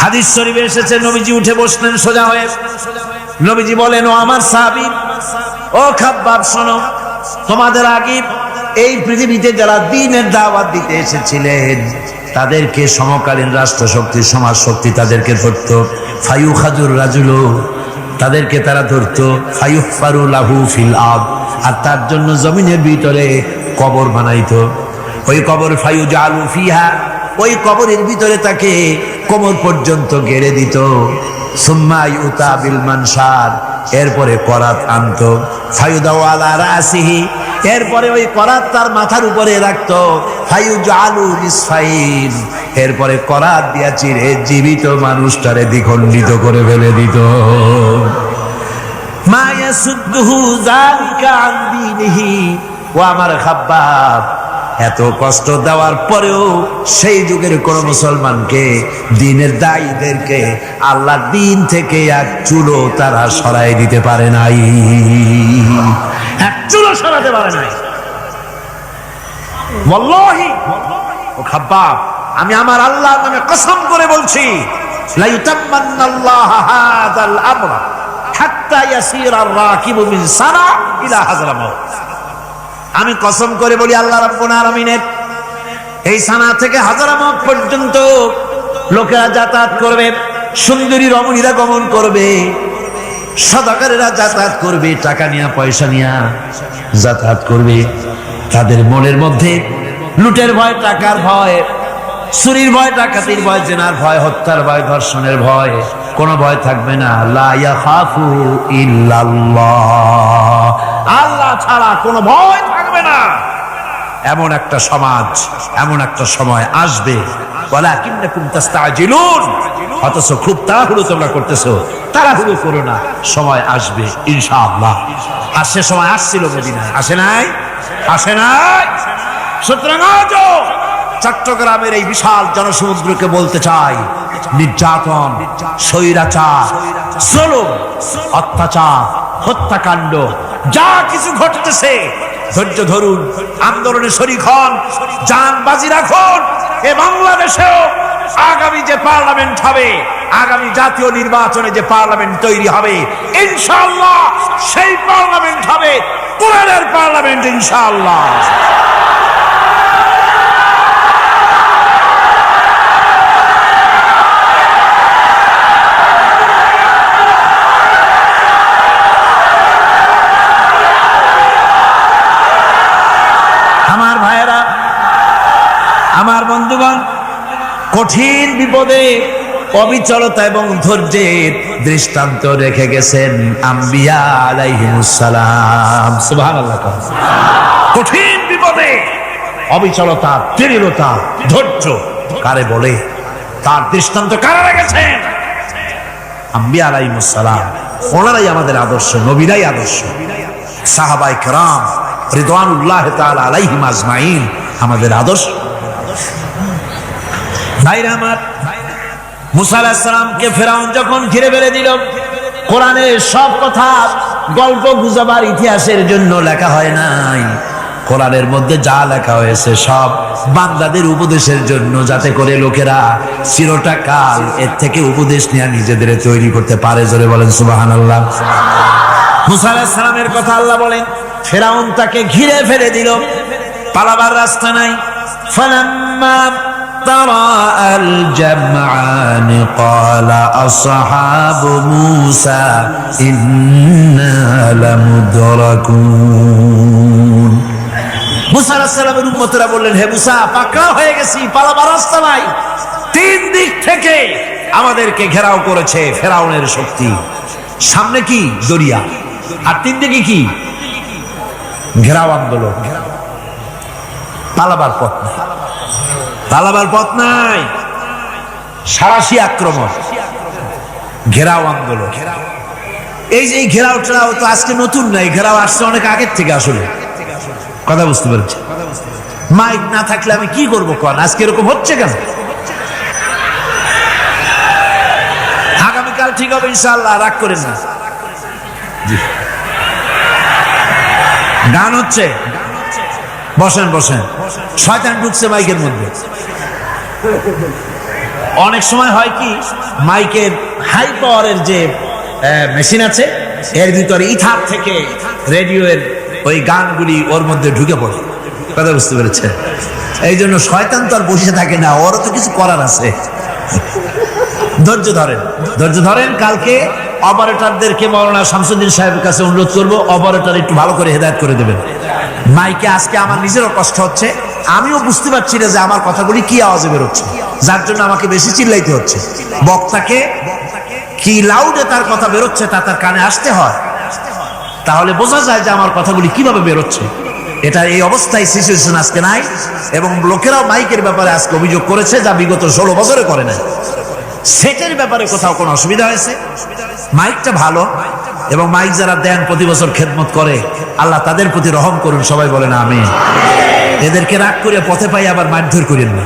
হাদিস শরীফে এসেছে, নবীজি উঠে বসলেন সোজা হয়ে। নবীজি বলেন, ও আমার সাহাবী, ও খাব্বাব, শোনো, তোমাদের আগে এই পৃথিবীতে যারা দ্বীনের দাওয়াত দিতে এসেছিলেন তাদেরকে সমকালীন রাষ্ট্রশক্তি, সমাজ শক্তি তাদেরকে ধরত। ফায়ুখাজুর রাজুলু, তাদেরকে তারা ধরত। ফায়ুহফারু লাহু ফিল আরদ, আর তার জন্য জমিনের ভিতরে কবর বানাইতো। ওই কবর ফায়ুজালু ফিহা, ওই কবরের ভিতরে তাকে কোমর পর্যন্ত গেড়ে দিত। সুম্মা ইউতা বিল মানশার, এরপরে করাত আনতো। ফায়ুদাউ আলা রাসিহি, এরপরে ওই করাত তার মাথার উপরে রাখতো। ফায়ুজালু নিসফাইন, এরপরে করাত দিয়া চিরে জীবিত মানুষটারে দ্বিখণ্ডিত করে ফেলে দিত। মা ইয়াসুদ্দুহু যালিকা আন দীনিহি, ও আমার খাব্বাব, এত কষ্ট দেওয়ার পরেও সেই যুগের কোন মুসলমানকে, দ্বীনের দায়ীদেরকে আল্লাহর দ্বীন থেকে এক চুলো তারা সরাই দিতে পারে নাই, এক চুলো সরাতে পারে নাই। ওয়াল্লাহি, ও খাব্বাব, আমি আমার আল্লাহর নামে কসম করে বলছি, লা ইউতাম্মান্নাল্লাহু হাযাল আমরা হাত্তা ইয়াসিরা আর-রাকিবু মিন সানা ইলা হাযরামাউত। আমি কসম করে বলি, আল্লাহ রাব্বুল আলামিনের এই সানা থেকে হাজারামাউত পর্যন্ত লোকেরা যাতায়াত করবে, সুন্দরী রমণীরা গমন করবে, সদাগরেরা যাতায়াত করবে, টাকা নিয়ে পয়সা নিয়ে যাতায়াত করবে। তাদের মনের মধ্যে লুটের ভয়, টাকার ভয়, চুরির ভয়, ডাকাতির ভয়, জেনার ভয়, হত্যার ভয়, ধর্ষণের ভয়, কোনো ভয় থাকবে না। লা ইয়াখাফু ইল্লাল্লাহ, আল্লাহ ছাড়া কোনো ভয় থাকবে না। এমন একটা সমাজ, এমন একটা সময় আসবে। ওয়ালাকিন্নাকুম তাস্তাজিলুন, অথচ খুব তাড়াহুড়ো তোমরা করতেছো। তাড়াহুড়ো করো না, সময় আসবে ইনশাআল্লাহ। আর সে সময় আসছিল মদিনায়, আসে নাই? আসে নাই? সুতরাং আজও চট্টগ্রামের এই বিশাল জনসমুদ্রকে বলতে চাই, নির্যাতন, স্বৈরাচার, জুলুম, অত্যাচার, হত্যাকাণ্ড যা কিছু ঘটতেছে, ধৈর্য ধরুন, আন্দোলনে শরীক হন, জান বাজি রাখুন। এ বাংলাদেশেও আগামী যে পার্লামেন্ট হবে, আগামী জাতীয় নির্বাচনে যে পার্লামেন্ট তৈরি হবে, ইনশাআল্লাহ সেই পার্লামেন্ট হবে কোরআনের পার্লামেন্ট, ইনশাআল্লাহ। আমার ভাইয়েরা, আমার বন্ধুগণ, কঠিন বিপদে অবিচলতা এবং ধৈর্যের দৃষ্টান্ত রেখে গেছেন আম্বিয়া আলাইহিমুস সালাম। সুবহানাল্লাহ। কঠিন বিপদে অবিচলতা, দৃঢ়তা, ধৈর্য কারে বলে, তার দৃষ্টান্ত কারা রেখেছেন? আম্বিয়া আলাইহিমুস সালাম। ওনারাই আমাদের আদর্শ, নবীরাই আদর্শ। সাহাবায়ে কেরাম রিদওয়ানুল্লাহ তাআলা আলাইহিম আজমাইন আমাদের আদর্শ। ভাইরা আমার, মুসা আলাইহিস সালামকে ফেরাউন যখন ঘিরে ফেলে দিল, কোরআনের সব কথা গল্প গুজবার ইতিহাসের জন্য লেখা হয় নাই। কোরআনের মধ্যে যা লেখা হয়েছে সব বান্দাদের উপদেশের জন্য, যাতে করে লোকেরা চিরটা কাল এর থেকে উপদেশ নিয়ে নিজেদের তৈরি করতে পারে। জোরে বলেন সুবহানাল্লাহ। মুসা আলাইহিস সালামের কথা আল্লাহ বলেন, ফেরাউন তাকে ঘিরে ফেলে দিল, পালাবার রাস্তা নাই। ফালাম্মা তারাআল জামআন ক্বালা আসহাবু মূসা ইন্না লামুদরাকুন। মুসা আলাইহিস সালামের উম্মতরা বললেন, হে মুসা, পাকড়াও হয়ে গেছি, পালাবার রাস্তা নাই। তিন দিক থেকে আমাদেরকে ঘেরাও করেছে ফেরাউনের শক্তি। সামনে কি দরিয়া, আর তিন দিকে কি ঘেরাও আন্দোলন। পালাবার পথ নাই, পালাবার পথ নাই, সারাশি আক্রমণ, ঘেরাও আন্দোলন। এই যে ঘেরাও টেরাও তো আজকে নতুন নাই, ঘেরাও আসছে অনেক আগের থেকে। আসলে কথা বুঝতে পেরেছি? মাইক না থাকলে আমি কি করবো কোন? আজকে এরকম হচ্ছে কেন? আগামীকাল ঠিক হবে ইনশাআল্লাহ, রাগ করেন না। গান হচ্ছে, বসেন বসেন। শয়তান ঢুকছে মাইকের মধ্যে। অনেক সময় হয় কি, মাইকের হাই পাওয়ারের যে মেশিন আছে, এর ভিতরে ইথার থেকে রেডিওর ওই গানগুলি ওর মধ্যে ঢুকে পড়ে। কথা বুঝতে পেরেছে? এই জন্য শয়তান তো আর বসে থাকে না, ওরও তো কিছু করার আছে। ধৈর্য ধরেন, ধৈর্য ধরেন। কালকে অপারেটরদেরকে মাওলানা শামসুদ্দিন সাহেবের কাছে অনুরোধ করবো, অপারেটর একটু ভালো করে হেদায়েত করে দেবেন। মাইকে আজকে আমার নিজেরও কষ্ট হচ্ছে, আমিও বুঝতে পারছি না যে আমার কথাগুলি কি আওয়াজে বেরোচ্ছে, যার জন্য আমাকে বেশি চিল্লাইতে হচ্ছে। বক্তাকে কি লাউডে তার কথা বেরোচ্ছে তা তার কানে আসতে হয়, তাহলে বোঝা যায় যে আমার কথাগুলি কিভাবে বেরোচ্ছে। এটা এই অবস্থায় সিচুয়েশন আজকে নাই, এবং লোকেরাও মাইকের ব্যাপারে আজকে অভিযোগ করেছে যা বিগত 16 বছরে করে নাই। সেটের ব্যাপারে কোথাও কোনো অসুবিধা হয়েছে? মাইকটা ভালো, এবং মাইক যারা দেন প্রতি বছর খেদমত করে, আল্লাহ তাদের প্রতি রহম করুন। সবাই বলেন আমিন। এদেরকে রাগ করে পথে পাই আবার মারধর করেন না।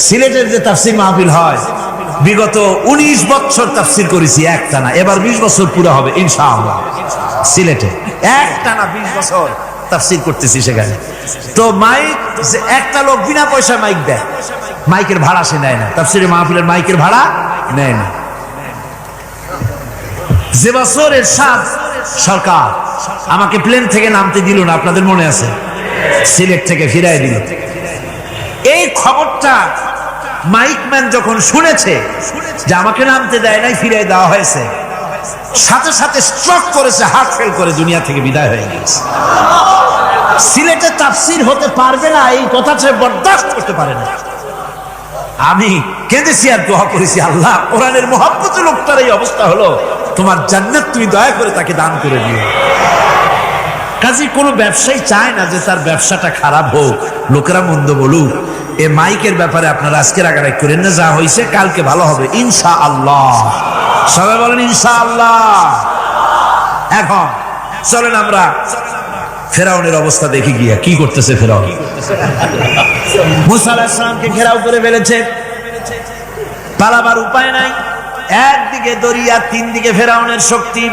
সিলেটের যে তাফসীর মাহফিল হয়, বিগত 19 বছর তাফসীর করেছি একটানা, এবার 20 বছর পুরো হবে ইনশাআল্লাহ। সিলেটে একটানা 20 বছর তাফসীর করতেছি সেখানে। তো মাইক, একটা লোক বিনা পয়সা মাইক দেয়, মাইকের ভাড়া সে নেয় না। তাফসীরের মাহফিলের মাইকের ভাড়া নেয় না। যে বছর এরশাদ সরকার আমাকে প্লেন থেকে নামতে দিল না, আপনাদের মনে আছে? সিলেট থেকে ফিরাই দিল। এই খবরটা মাইকম্যান যখন শুনেছে যে আমাকে নামতে দেয় নাই, ফিরাই দেওয়া হয়েছে, সাথে সাথে স্ট্রোক করেছে, হার্ট ফেল করে দুনিয়া থেকে বিদায় হয়ে গেছে। সিলেটে তাফসীর হতে পারবে না, এই কথাটা বরদাস্ত করতে পারে না। আমি কেঁদেছি আর দোয়া করেছি, আল্লাহ কোরআনের মহব্বতে লোকটার এই অবস্থা হলো, তোমার জান্নাত তুমি দয়া করে তাকে দান করে দিও। কাজী কোনো ব্যবসায়ী চায় না যে তার ব্যবসাটা খারাপ হোক, লোকেরা মন্দ বলুক। এ মাইকের ব্যাপারে আপনারা আজকে রাগারাগ করেন না, যা হয়েছে কালকে ভালো হবে ইনশাআল্লাহ। সবাই বলেন ইনশাআল্লাহ। এখন চলেন আমরা ফেরাউনের অবস্থা দেখি গিয়া কি করতেছে ফেরাউন। মুসা আলাইহিস সালামকে ঘেরাও করে ফেলেছে, পালাবার উপায় নাই। একদিকে দরিয়া, তিন দিকে ফেরাউনের শক্তি।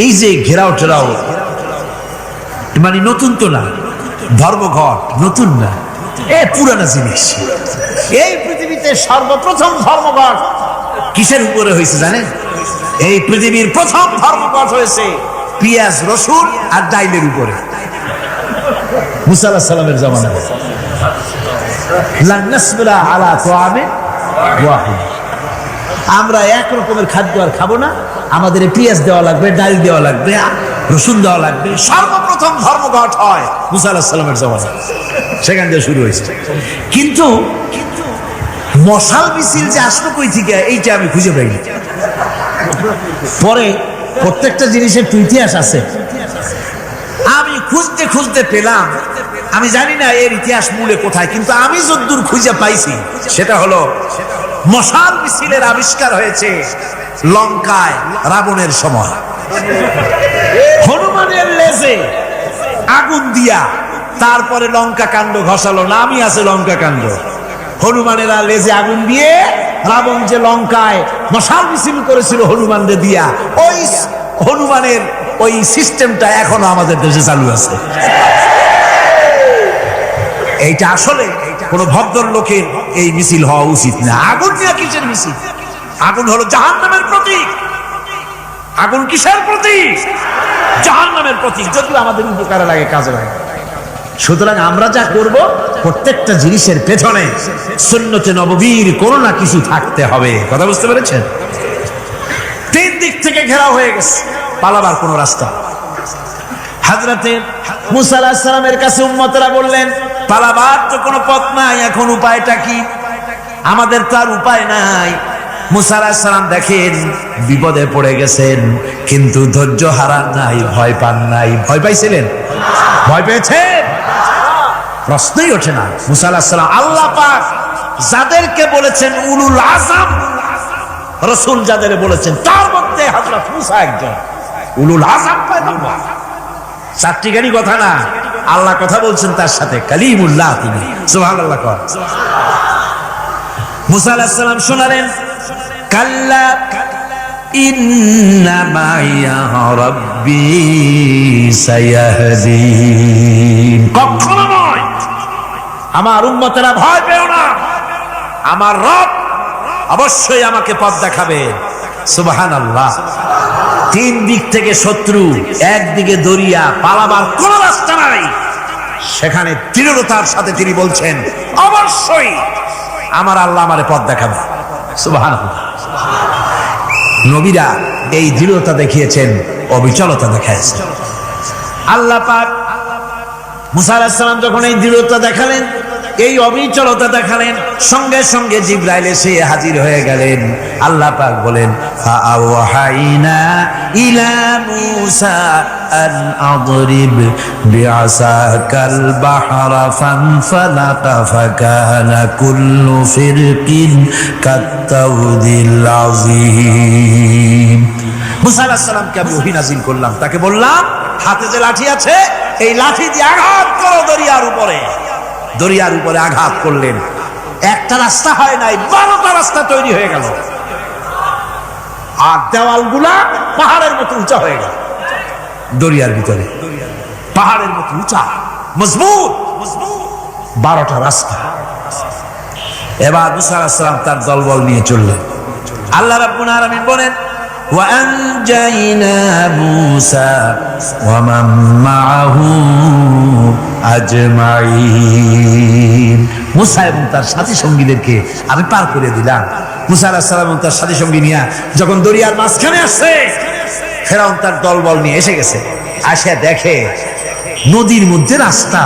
এই যে ঘেরাও টেরাও মানে নতুন তো না, ধর্মঘট নতুন না, এ পুরানা জিনিস। এই পৃথিবীতে সর্বপ্রথম ধর্মঘট কিসের উপরে হয়েছে জানেন? এই পৃথিবীর প্রথম ধর্মঘট হয়েছে পেঁয়াজ, রসুন আর ডাইলের উপরে। মুসা আলাইহিস সালামের জামানায় লান নাসবিরা আলা তাআমিন ওয়াহিদ, আমরা এক রকমের খাদ্য আর খাবো না, আমাদের পেঁয়াজ দেওয়া লাগবে, ডাল দেওয়া লাগবে, রসুন দেওয়া লাগবে। সর্বপ্রথম ধর্মঘট হয় মুসা আলাইহিস সালামের জামানায়, সেখান থেকে শুরু হয়েছে। কিন্তু মশাল মিছিল যে আসলো কই থেকে, এইটা আমি খুঁজে পাইনি। পরে প্রত্যেকটা জিনিসের ইতিহাস আছে, আমি খুঁজতে খুঁজতে পেলাম। আমি জানি না এর ইতিহাস মূলে কোথায়, কিন্তু আমি যতদূর খুঁজে পাইছি সেটা হলো মশাল মিছিলের আবিষ্কার হয়েছে লঙ্কায় রাবণের সময়। হনুমানের লেজে আগুন দিয়া তারপরে লঙ্কা কাণ্ড ঘষালো, নামই আছে লঙ্কা কাণ্ড। হনুমানেরা লেজে আগুন দিয়ে রাবণ যে লঙ্কায় মশাল মিছিল করেছিল হনুমানদের দিয়া, ওই হনুমানের ওই সিস্টেমটা এখনো আমাদের দেশে চালু আছে। এইটা আসলে কোন ভদ্রলোকের এই মিছিল হওয়া উচিত না। আগুন নিয়ে কিসের মিছিল? আগুন হলো জাহান্নামের প্রতীক। আগুন কিসের প্রতীক? জাহান্নামের প্রতীক। যদিও আমাদের উপকারে লাগে, কাজে লাগে। সুতরাং আমরা যা করব, প্রত্যেকটা জিনিসের পেছনে সুন্নতে নববীর কোনো না কিছু থাকতে হবে। কথা বুঝতে পেরেছেন? তিন দিক থেকে ঘেরাও হয়ে গেছে, পালাবার কোনো রাস্তা। হযরতে মুসা আলাইহিস সালামের কাছে উম্মতরা বললেন, পালাবার তো কোনো পথ নাই, এখন উপায়টা কি? আমাদের তো আর উপায় নাই। মুসা আলাইহিস সালাম দেখেন বিপদে পড়ে গেছেন, কিন্তু ধৈর্য হারান নাই, ভয় পান নাই। ভয় পাইছিলেন? ভয় পেয়েছেন? প্রশ্নই ওঠে না। মুসা আলাইহিস সালাম আল্লাহ পাক যাদেরকে বলেছেন উলুল আযম রাসূল, যাদের বলেছেন তার মধ্যে হযরত মুসা একজন উলুল আযম পয়গম্বর। চারটি গাড়ি কথা না, আল্লাহ কথা বলছেন তার সাথে, কালিমুল্লাহ তিনি। সুবহানাল্লাহ। মুসা আলাইহিস সালাম শোনালেন, কাল্লা ইন্না মাইয়া রাব্বি সায়াহদিন। কখনো নয়, আমার উম্মতেরা ভয় পেও না, আমার রব অবশ্যই আমাকে পথ দেখাবে। সুবহানাল্লাহ। তিন দিক থেকে শত্রু, একদিকে দরিয়া, পালাবার কোন রাস্তা নাই, সেখানে দৃঢ়তার সাথে তিনি বলছেন অবশ্যই আমার আল্লাহ আমারে পথ দেখাবে। সুবহানাল্লাহ। নবীরা এই দৃঢ়তা দেখিয়েছেন, অবিচলতা দেখাইছেন। আল্লাহ পাক মুসা আলাইহিস সালাম যখন এই দৃঢ়তা দেখালেন, এই অবিচলতা দেখালেন, সঙ্গে সঙ্গে জিবরাইল এসে হাজির হয়ে গেলেন। আল্লাহ পাক বলেন, ফাআওহাইনা ইলা মূসা আন আদরিব বিআসাকাল বাহরা ফানফালাকা ফাকানা কুল্লু ফিরকিন কাত্তাউদিল আযীম। মুসা আলাইহিস সালামকে আমি ওহী নাযিল করলাম, তাকে বললাম হাতে যে লাঠি আছে এই লাঠি দিয়ে আঘাত করো দরিয়ার উপরে। দরিয়ার উপরে আঘাত করলেন, একটা রাস্তা হয় নাই, 12টা রাস্তা তৈরি হয়ে গেল, আর দেওয়ালগুলা পাহাড়ের মতো উঁচা হয়ে গেল। দরিয়ার ভিতরে পাহাড়ের মতো উঁচা মজবুত 12টা রাস্তা। এবার মুসা আলাইহিস সালাম তার দলবল নিয়ে চললেন। আল্লাহ রাব্বুল আলামিন বলেন, وأنجينا موسى ومن معه أجمعين। মুসা এবং তার সাথী সঙ্গীদেরকে আমি পার করে দিলাম। মুসা আলাইহিস সালাম এবং তার সাথী সঙ্গী নিয়ে যখন দরিয়ার মাঝখানে আসছে, ফেরাউন তার দলবল নিয়ে এসে গেছে। আসে দেখে নদীর মধ্যে রাস্তা।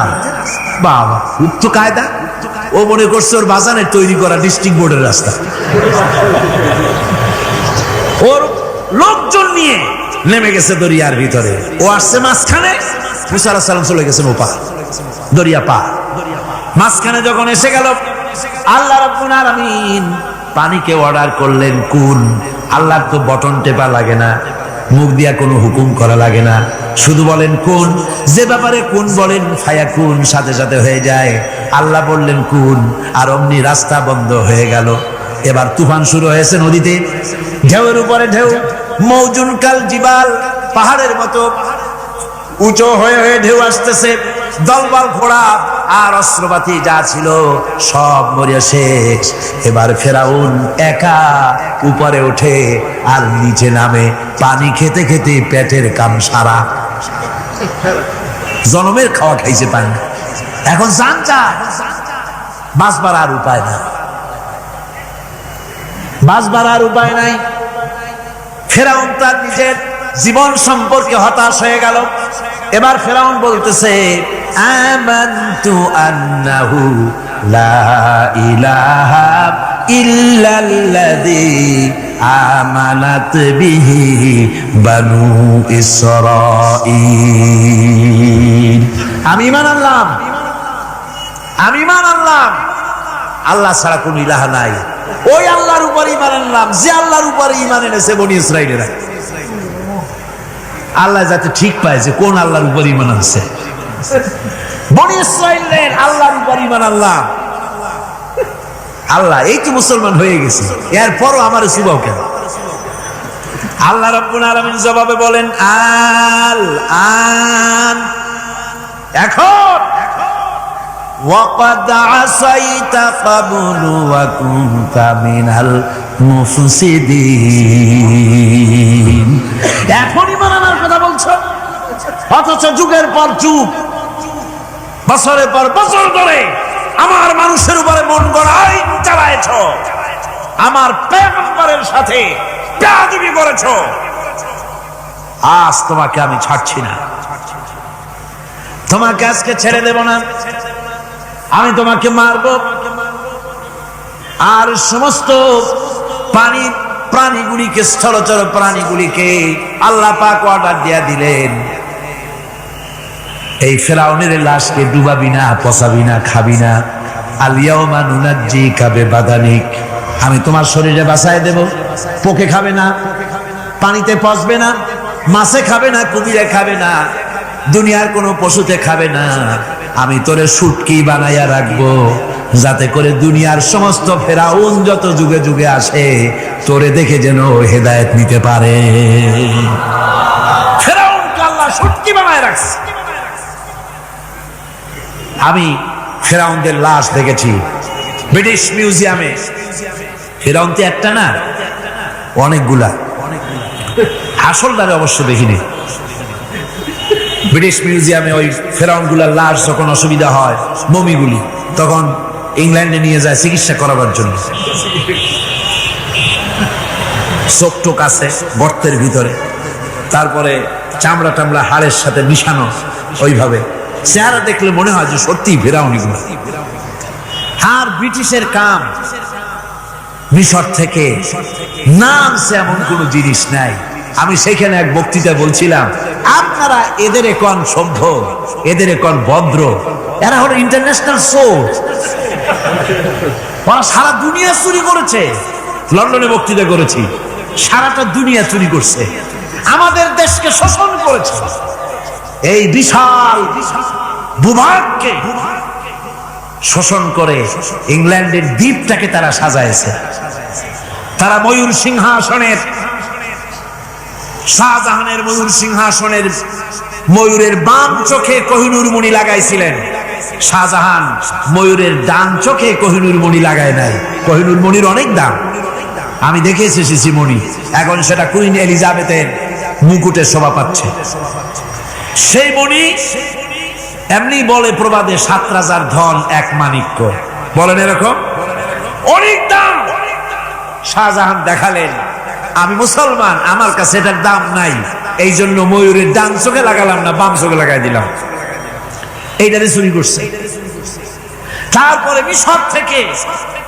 বাবা, উক্ত কায়দা! ও মনে করছে ওর বাজানের তৈরি করা ডিস্ট্রিক্ট বোর্ডের রাস্তা। ওর লোকজন নিয়ে নেমে গেছে দরিয়ার ভিতরে, ও আসছে মাঝখানে, মুসা আলাইহিস সালাম চলে গেছেন ওপার, দরিয়া পার। মাঝখানে যখন এসে গেল, আল্লাহ রাব্বুল আলামিন পানিকে অর্ডার করলেন কুন। আল্লাহর তো বটন টেপা লাগে না, মুখ দিয়া কোনো হুকুম করা লাগে না, শুধু বলেন কুন। যে ব্যাপারে কুন বলেন ফায়াকুন, সাথে সাথে হয়ে যায়। আল্লাহ বললেন কুন, আর অমনি রাস্তা বন্ধ হয়ে গেল। এবার তুফান শুরু হয়েছে নদীতে, ঢেউয়ের উপরে ঢেউ, মৌজুন কাল জিবাল, পাহাড়ের মতো উঁচু হয়ে হয়ে ঢেউ আসতেছে। দলবল ঘোড়া আর অস্ত্রপাতি যা ছিল সব মরিয়া শেষ। এবার ফেরাউন একা উপরে ওঠে আর নিচে নামে, পানি খেতে খেতে পেটের কাম সারা। জনমের খাওয়া খাইছে পানি, এখন জান চায়, বাঁচবার আর উপায় না, বাঁচবার আর উপায় নাই। ফেরাউন তার নিজের জীবন সম্পর্কে হতাশ হয়ে গেল। এবার ফেরাউন বলতেছে, আমানতু আন্নাহু লা ইলাহা ইল্লাল্লাযী আমানাত বিহি বানু ইসরাঈল। আমি ঈমান আনলাম, আমি ঈমান আনলাম আল্লাহ ছাড়া কোন ইলাহা নাই। ওই আল্লাহর উপর ঈমান আনলাম যে আল্লাহর উপর ঈমান এনেছে বনি ইসরাঈলেরা। আল্লাহ যাতে ঠিক পায় যে কোন আল্লাহর উপর ঈমান আনছে। বনি ইসরাঈলের আল্লাহর উপর ঈমান আনলাম। আল্লাহ এই তো মুসলমান হয়ে গেছে, এরপরও আমার সুবাও কেন? আল্লাহ রাব্বুল আলামিন জবাবে বলেন, আল আন, এখন وَقَدْ عَصَيْتَ قَبْلُ وَكُنْتَ مِنَ الْمُفْسِدِينَ। এখন ঈমান আনার কথা বলছো, অথচ যুগের পর যুগ, বছরের পর বছর ধরে আমার মানুষের উপরে মন গড়া আইন চালায়েছো, আমার পয়গম্বরের সাথে বেয়াদবি করেছো। আজ তোমাকে আমি ছাড়ছি না, তোমাকে আজকে ছেড়ে দেব না, আমি তোমাকে মারব, আর সমস্ত প্রাণীগুলিকে, স্থলচর প্রাণীগুলিকে আল্লাহ পাক অর্ডার দিয়া দিলেন, এই ফেরাউনের লাশকে ডুবাবি না, পচাবি না, খাবি না। আলিয়াউমা নুনাজ্জিকা বিবাদানিক, আমি তোমার শরীরে বাঁচায় দেব। পোকে খাবে না, পানিতে পচবে না, মাছে খাবে না, কুমিরে খাবে না, দুনিয়ার কোনো পশুতে খাবে না। আমি তোরে শুটকি বানাইয়া রাখবো, যাতে করে দুনিয়ার সমস্ত ফেরাউন যত যুগে যুগে আসে তোরে দেখে যেন হেদায়েত নিতে পারে। ফেরাউনকে আল্লাহ শুটকি বানায় রাখছে। আমি ফেরাউনদের লাশ দেখেছি ব্রিটিশ মিউজিয়ামে। ফেরাউন তো একটা না, অনেকগুলা। আসলটারে অবশ্য দেখিনি। ব্রিটিশ মিউজিয়ামে ওই ফেরাউন গুলার লাশ যখন অসুবিধা হয়, মমিগুলি, তখন ইংল্যান্ডে নিয়ে যায় চিকিৎসা করাবার জন্য। চোখ টোক আছে গর্তের ভিতরে, তারপরে চামড়া টামড়া হাড়ের সাথে মিশানো, ওইভাবে চেহারা দেখলে মনে হয় যে সত্যি ফেরাউন এগুলো। আর ব্রিটিশের কাম মিশর থেকে নামছে এমন কোন জিনিস নাই। আমি সেখানে এক বক্তৃতা বলছিলাম, আপনারা এদের কোন সভ্য, এদের কোন ভদ্র, এরা হলো ইন্টারন্যাশনাল সোর্স। ওরা সারা দুনিয়া চুরি করেছে। লন্ডনে বক্তৃতা করেছি, সারাটা দুনিয়া চুরি করছে, আমাদের দেশকে শোষণ করেছে। এই বিশাল ভূভাগকে শোষণ করে ইংল্যান্ডের দ্বীপটাকে তারা সাজাইছে। তারা ময়ূর সিংহাসনের, শাহজাহানের ময়ূর সিংহাসনের ময়ূরের বাম চোখে কোহিনূর মণি লাগাইছিলেন। শাহজাহান ময়ূরের ডান চোখে কোহিনূর মণি লাগায় নাই। কোহিনূর মণির অনেক দাম, আমি দেখে এসেছি মণি। এখন সেটা কুইন এলিজাবেথের মুকুটে শোভা পাচ্ছে। সেই মণি এমনি বলে প্রবাদে 7 রাজার ধন 1 মাণিক্য, বলেন এরকম অনেক দাম। শাহজাহান দেখালেন, আমি মুসলমান, আমার কাছে এটার দাম নাই, এই জন্য ময়ূরের ডান চোখে লাগালাম না, বাম চোখে লাগাই দিলাম। এইটারে চুরি করছে। তারপরে মিশর থেকে,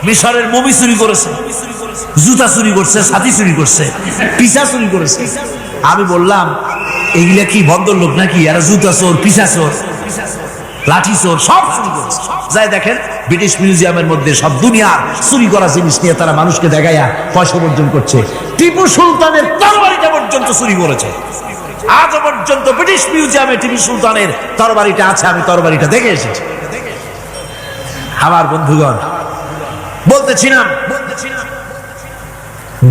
মিশরের মমি চুরি করেছে, জুতা চুরি করছে, ছাতি চুরি করছে, পিসা চুরি করেছে। আমি বললাম, এগুলা কি ভদ্রলোক নাকি? এরা জুতা চোর, পিসা চোর, লাঠি চোর, সব চুরি করেছে। যাই দেখেন ব্রিটিশ মিউজিয়ামের মধ্যে সব দুনিয়ার চুরি করা জিনিস নিয়ে তারা মানুষকে দেখাইয়া পয়সা অর্জন করছে। টিপু সুলতানের তরবারিটা পর্যন্ত চুরি করেছে। আজও পর্যন্ত ব্রিটিশ মিউজিয়ামে টিপু সুলতানের তরবারিটা আছে, আমি তরবারিটা দেখে এসেছি। আমার বন্ধুগণ, বলতেছিলাম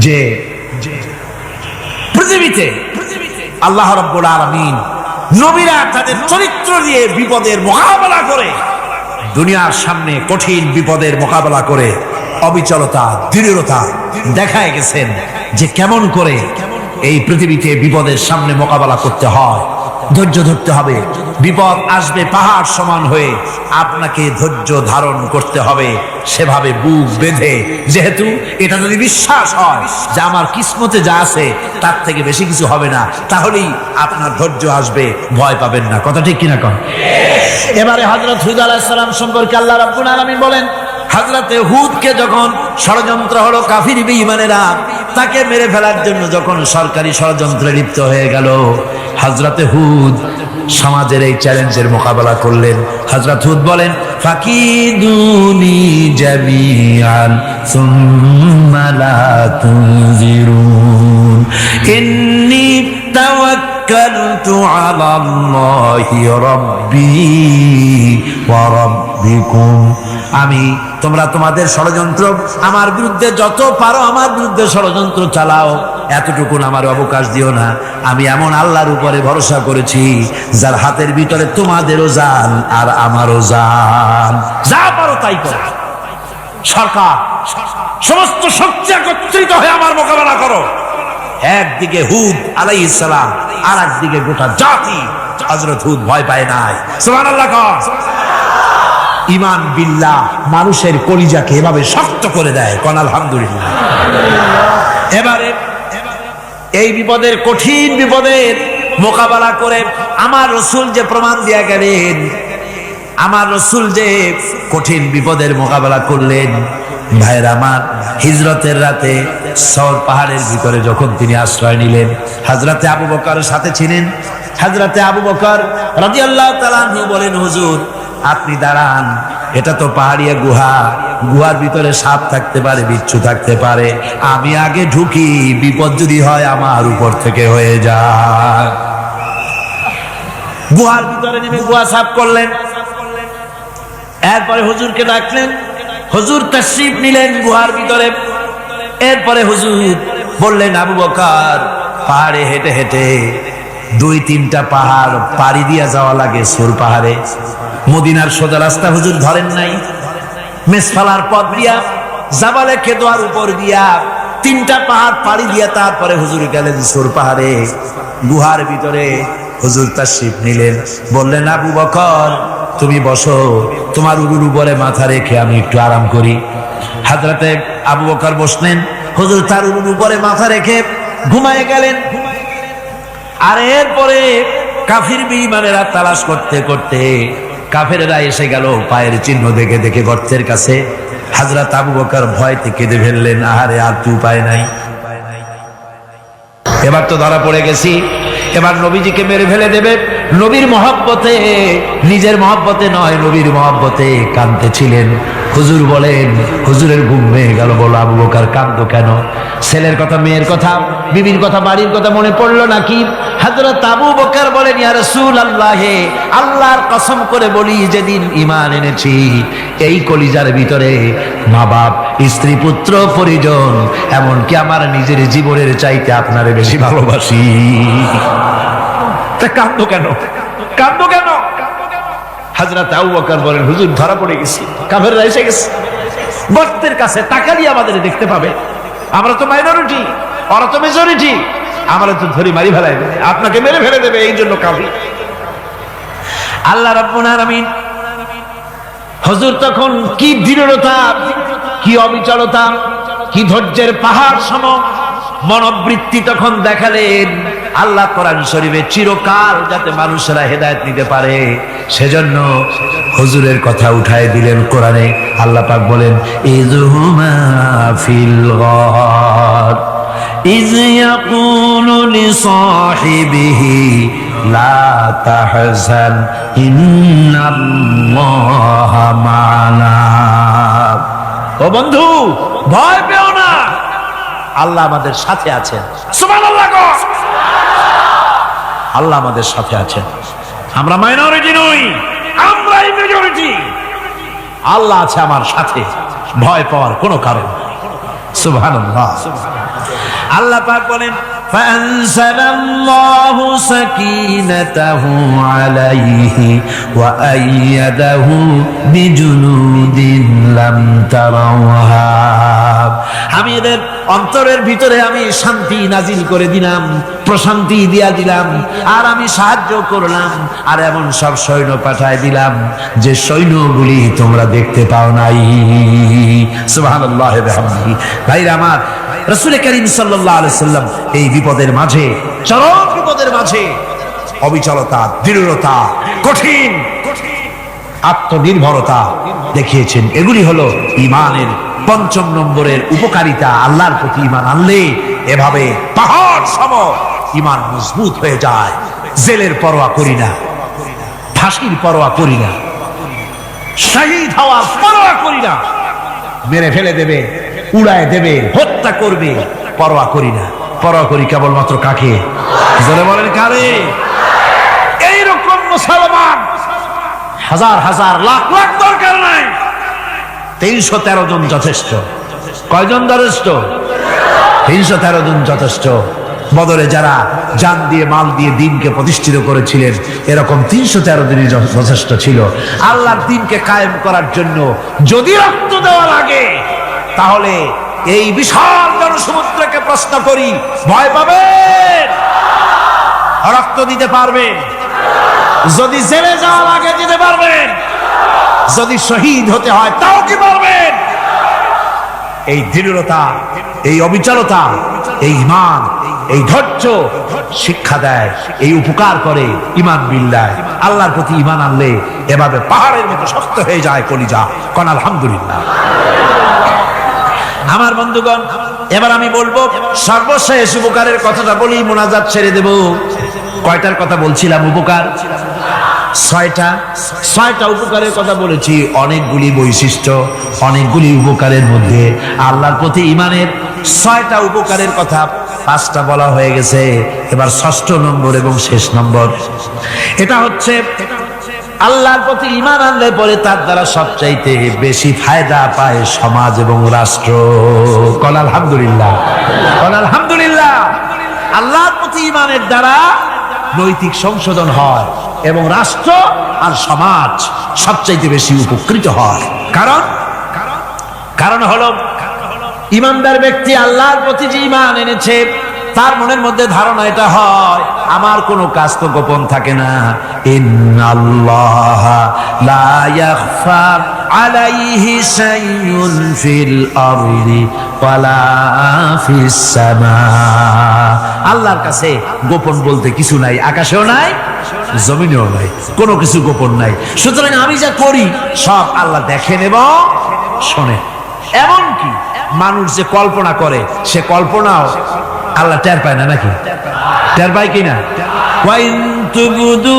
যে পৃথিবীতে আল্লাহ রাব্বুল আলামিন নবীরা তাদের চরিত্র দিয়ে বিপদের মোকাবেলা করে, দুনিয়ার সামনে কঠিন বিপদের মোকাবেলা করে অবিচলতা, দৃঢ়তা দেখায় গেছেন যে কেমন করে এই পৃথিবীতে বিপদের সামনে মোকাবেলা করতে হয়। ধৈর্য ধরতে হবে। বিপদ আসবে পাহাড় সমান হয়ে, আপনাকে ধৈর্য ধারণ করতে হবে সেভাবে বুক বেঁধে। যেহেতু এটা যদি বিশ্বাস হয় যে আমার কিসমতে যা আছে তার থেকে বেশি কিছু হবে না, তাহলেই আপনার ধৈর্য আসবে, ভয় পাবেন না। কথা ঠিক কিনা কন? এবারে হযরত হুদ আলাইহিস সালাম সম্পর্কে আল্লাহ রাব্বুল আলামিন বলেন, হযরতে হুদকে যখন ষড়যন্ত্র হলো, কাফির বেঈমানেরা তাকে মেরে ফেলার জন্য যখন সরকারি ষড়যন্ত্রে লিপ্ত হয়ে গেল, হযরতে হুদ সমাজের এই চ্যালেঞ্জের মোকাবেলা করলেন। হযরত হুদ বলেন, ফাকিদুনি জামিআন সুম্মা লা তুনজিরুন ইন্নী তাওয়াক্কালতু আলাল্লাহি রাব্বি ওয়া রাব্বিকুম। আমি, তোমরা তোমাদের ষড়যন্ত্র আমার বিরুদ্ধে যত পারো আমার বিরুদ্ধে ষড়যন্ত্র চালাও, এতটুকু আমার অবকাশ দিও না। আমি এমন আল্লাহর উপরে ভরসা করেছি যার হাতের ভিতরে তোমাদেরও জান আর আমারও জান। যা পারো তাই করো। সরকার, সমস্ত শক্তি একত্রিত হয়ে আমার মোকাবেলা করো। একদিকে হুদ আলাইহিস সালাম, আর একদিকে গোটা জাতি। হযরত হুদ ভয় পায় নাই। সুবহানাল্লাহ। ঈমান বিল্লাহ মানুষের কলিজাকে এভাবে শক্ত করে দেয়। কোন আলহামদুলিল্লাহ। এবারে এই বিপদের, কঠিন বিপদের মোকাবেলা করে আমার রাসূল যে প্রমাণ দিয়া গেলেন, আমার রাসূল যে কঠিন বিপদের মোকাবেলা করলেন, ভাইরা আমার, হিজরতের রাতে সওর পাহাড়ের ভিতরে যখন তিনি আশ্রয় নিলেন, হযরতে আবু বকরের সাথে ছিলেন। হযরতে আবু বকর রাদিয়াল্লাহু তাআলা আনহু বলেন, হুজুর আপনি দাঁড়ান, এটা তো পাহাড়িয়া গুহা, গুহার ভিতরে সাপ থাকতে পারে, বিচ্ছু থাকতে পারে, আমি আগে ঢুকি, বিপদ যদি হয় আমার উপর থেকে হয়ে যায়। গুহার ভিতরে নেমে গুহা সাফ করলেন। এরপরে হুজুরকে ডাকলেন, হুজুর তাশরীফ নিলেন গুহার ভিতরে। এরপরে হুজুর বললেন, আবু বকর পাহাড়ে হেঁটে হেঁটে 2-3টা পাহাড় পাড়ি দিয়া যাওয়া লাগে সুর পাহাড়ে। মদিনার সোজা রাস্তা হুজুর ধরেন নাই, মেসফালার পথ দিয়া জাবালে কেদোয়ার উপর দিয়া 3টা পাহাড় পাড়ি দিয়া তারপরে হুজুর গেলেন সুর পাহাড়ে। গুহার ভিতরে হুজুর তাশরীফ নিলেন। বললেন, আবু বকর তুমি বসো, তোমার উরুর উপরে মাথা রেখে আমি একটু আরাম করি। হযরতে আবু বকর বসলেন, হুজুর তার উরুর উপরে মাথা রেখে ঘুমায় গেলেন। আর এরপরে কাফির বেঈমানেরা তালাশ করতে করতে কাফেরেরা এসে গেল পায়ের চিহ্ন দেখে দেখে গর্তের কাছে। হযরত আবু বকর ভয়তে কেঁদে ফেললেন, আহারে আর তো উপায় নাই, এবার তো ধরা পড়ে গেছি, এবার নবীজিকে মেরে ফেলে দেবে। নবীর মহব্বতে, নিজের মহব্বতে নয়, নবীর মহব্বতে কাঁদতেছিলেন। হুজুর বলেন, হুজুরের ঘুম ভেঙে গেল। বলো, আবু বকর কাঁদতো কেন? ছেলের কথা, মেয়ের কথা, বিবির কথা, বাড়ির কথা মনে পড়লো নাকি? হযরত আবু বকর বলেন, ইয়া রাসূলুল্লাহ, আল্লাহর কসম করে বলি, যেদিন ঈমান এনেছি এই কলিজার ভিতরে মা বাপ, স্ত্রী, পুত্র, পরিজন, এমনকি আমার নিজের জীবনের চাইতে আপনারে বেশি ভালোবাসি। তা কাঁদতো কেন? কাঁদতো কেন? হযরত আবু বকর বলেন, হুজুর ধরা পড়ে গেছি, কাফেররা এসে গেছে গর্তের কাছে, তাকালি আমাদের দেখতে পাবে, আমরা তো মাইনরিটি, ওরা তো মেজরিটি, আমরা তো ধরি মারি ফেলাই দেবে, আপনাকে মেরে ফেলে দেবে, এই জন্য কাফি। আল্লাহ রাব্বুল আলামিন, হুজুর তখন কি দৃঢ়তা, কি অবিচলতা, কি ধৈর্যের পাহাড় সম মনোবৃত্তি তখন দেখালেন। আল্লাহ কোরআন শরীফে চিরকাল যাতে মানুষেরা হেদায়েত নিতে পারে সেজন্য হুজুরের কথা উঠায় দিলেন কোরআনে। আল্লাহ পাক বলেন, ইযহুমা ফিল গার ইয ইয়াকুলু লিসাহিবিহি লা তাহজান ইন্নাল্লাহা মা'ানা। ও বন্ধু, ভয় পেও না, আল্লাহ আমাদের সাথে আছেন। সুবহানাল্লাহ। আল্লাহ আমাদের সাথে আছেন। আমরা মাইনরিটি নই, আমরাই মেজরিটি। আল্লাহ আছে আমার সাথে, ভয় পাওয়ার কোনো কারণ নেই। সুবহানাল্লাহ। আল্লাহ পাক বলেন, ফাআনজালাল্লাহু সাকিনাতাহু আলাইহি ওয়া আইয়াদাহু বিজুনুদিন লাম তারাওহা। আমি এদের অন্তরের ভিতরে আমি শান্তি নাজিল করে দিলাম, প্রশান্তি দিয়া দিলাম, আর আমি সাহায্য করলাম, আর এমন সব সৈন্য পাঠায় দিলাম যে সৈন্যগুলি তোমরা দেখতে পাও নাই। সুবহানাল্লাহ ওয়া বিহামদিহি। ভাইরা আমার, রাসূল করিম সাল্লাল্লাহু আলাইহি সাল্লাম এই বিপদের মাঝে, চরম বিপদের মাঝে অবিচলতা, দৃঢ়তা, কঠিন আত্মনির্ভরতা দেখিয়েছেন। এগুলি হলো ঈমানের 5ম নম্বরের উপকারিতা। আল্লাহর প্রতি ঈমান আনলে এভাবে পাহাড় সম ঈমান মজবুত হয়ে যায়। জেলের পরোয়া করি না, ফাঁসির পরোয়া করি না, শহীদ হওয়ার পরোয়া করি না, মেরে ফেলে দেবে, উড়ায় দেবে, হত্যা করবে, পরোয়া করি না। পরোয়া করি কেবলমাত্র কাকে? জোরে বলেন, কারে? এইরকম মুসলমান হাজার হাজার লাখ লাখ দরকার নাই, 313 জন যথেষ্ট। কয়জন যথেষ্ট? 313 জন যথেষ্ট। বদরে যারা জান দিয়ে, মাল দিয়ে দ্বীনকে প্রতিষ্ঠিত করেছিলেন, এরকম 313 দিনই যথেষ্ট ছিল। আল্লাহর দ্বীনকে কায়েম করার জন্য যদি রক্ত দেওয়া লাগে, তাহলে এই বিশাল জনসমুদ্রকে প্রশ্ন করি, ভয় পাবেন? রক্ত দিতে পারবেন? যদি জেলে যাওয়া লাগে দিতে পারবেন? যদি শহীদ হতে হয় তাও কি পারবেন? এই দৃঢ়তা, এই অবিচলতা, এই ঈমান, এই ধৈর্য শিক্ষা দেয়, এই উপকার করে ঈমান বিল্লাহ। আল্লাহর প্রতি ঈমান আনলে এভাবে পাহাড়ের মতো শক্ত হয়ে যায় কলিজা। কোন আলহামদুলিল্লাহ। আমার বন্ধুগণ, এবার আমি বলবো সর্বশেষ উপকারের কথাটা বলি, মোনাজাত ছেড়ে দেব। কয়টার কথা বলছিলাম? উপকার ছয়টা উপকারের কথা বলেছি। অনেকগুলি বৈশিষ্ট্য, অনেকগুলি উপকারের মধ্যে আল্লাহর প্রতি ঈমানের 6টা উপকারের কথা 5টা বলা হয়ে গেছে। এবার 6ষ্ঠ নম্বর এবং শেষ নম্বর, এটা হচ্ছে আল্লাহর প্রতি ঈমান আনলে পরে তার দ্বারা সবচাইতে বেশি ফায়দা পায় সমাজ এবং রাষ্ট্র। কল আলহামদুলিল্লাহ, কল আলহামদুলিল্লাহ। আল্লাহর প্রতি ঈমানের দ্বারা নৈতিক সংশোধন হয় এবং রাষ্ট্র আর সমাজ সবচাইতে বেশি উপকৃত হয়। কারণ হলো ঈমানদার ব্যক্তি আল্লাহর প্রতি যে ঈমান এনেছে, তার মনের মধ্যে ধারণা এটা হয়, আমার কোনো কাজ তো গোপন থাকে না। ইন্নাল্লাহা লা ইয়াখফা আলাইহি শাইউন ফিল আরদি ওয়ালা ফিস সামা। আল্লাহর কাছে গোপন বলতে কিছু নাই, আকাশেও নাই, জমিনেও নাই, কোনো কিছু গোপন নাই। সুতরাং আমি যা করি সব আল্লাহ দেখেন এবং শোনেন। এমনকি মানুষ যে কল্পনা করে, সে কল্পনাও আল্লাহ টের পায় না, নাকি টের পায় কিনা? ওয়াইন তুবদু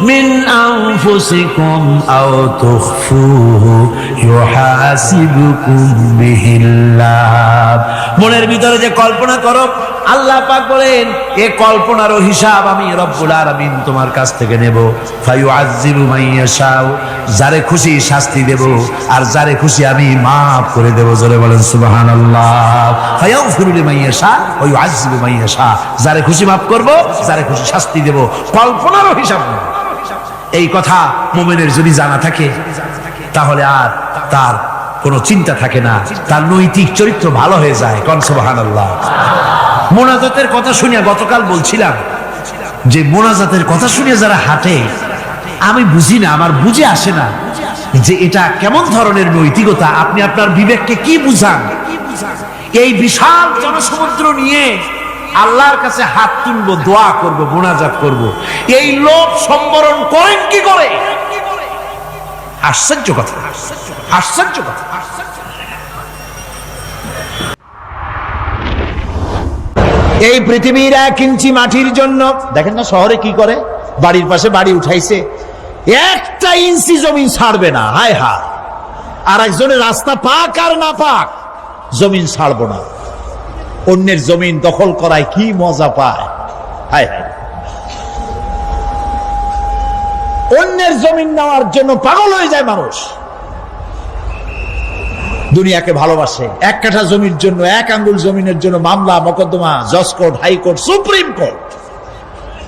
মিন আনফুসিকুম আও তুখফুহু ইউহাসিবুকুম বিহিল্লাহ। মনের ভিতরে যে কল্পনা করো, আল্লাহ পাক বলেন এই কল্পনারও হিসাব আমি রব্বুল আলামিন তোমার কাছ থেকে নেব। ফায়ুআযযিবু মান ইয়াশাউ, যারে খুশি শাস্তি দেব, আর যারে খুশি আমি মাফ করে দেব। জোরে বলেন সুবহানাল্লাহ। ফায়াগফিরু লিমান ইয়াশা ওয়া ইউআযযিবু মান ইয়াশা, যারে খুশি মাফ করব, যারে খুশি শাস্তি দেব। কল্পনারও হিসাব নেব। এই কথা মুমিনের যদি জানা থাকে, তাহলে আর তার কোনো চিন্তা থাকে না, তার নৈতিক চরিত্র ভালো হয়ে যায়। কোন সুবহানাল্লাহ। মোনাজাতের কথা শুনিয়া গতকাল বলছিলাম যে মোনাজাতের কথা শুনিয়া যারা হাঁটে, আমি বুঝি না, আমার বুঝে আসে না যে এটা কেমন ধরনের নৈতিকতা। আপনি আপনার বিবেককে কি বুঝান? এই বিশাল জনসমুদ্র নিয়ে আল্লাহর কাছে হাত তুলবো, দোয়া করব, মোনাজাত করব, এই লোভ সম্বরণ করেন কি করে? আশ্চর্য কথা, আশ্চর্য কথা। এই পৃথিবীর 1 ইঞ্চি মাটির জন্য দেখেন না শহরে কি করে, বাড়ির পাশে বাড়ি উঠাইছে, 1টা ইঞ্চি জমিন ছাড়বে না। হায় হায়। আর একজনের রাস্তা পাক আর না পাক, জমিন ছাড়বো না। অন্যের জমিন দখল করায় কি মজা পায়। হায় হায়। অন্যের জমিন নেওয়ার জন্য পাগল হয়ে যায় মানুষ। দুনিয়াকে ভালোবাসে। 1 কাঠা জমির জন্য, 1 আঙ্গুল জমিনের জন্য মামলা মোকদ্দমা, জজ কোর্ট, হাইকোর্ট, সুপ্রিম কোর্ট,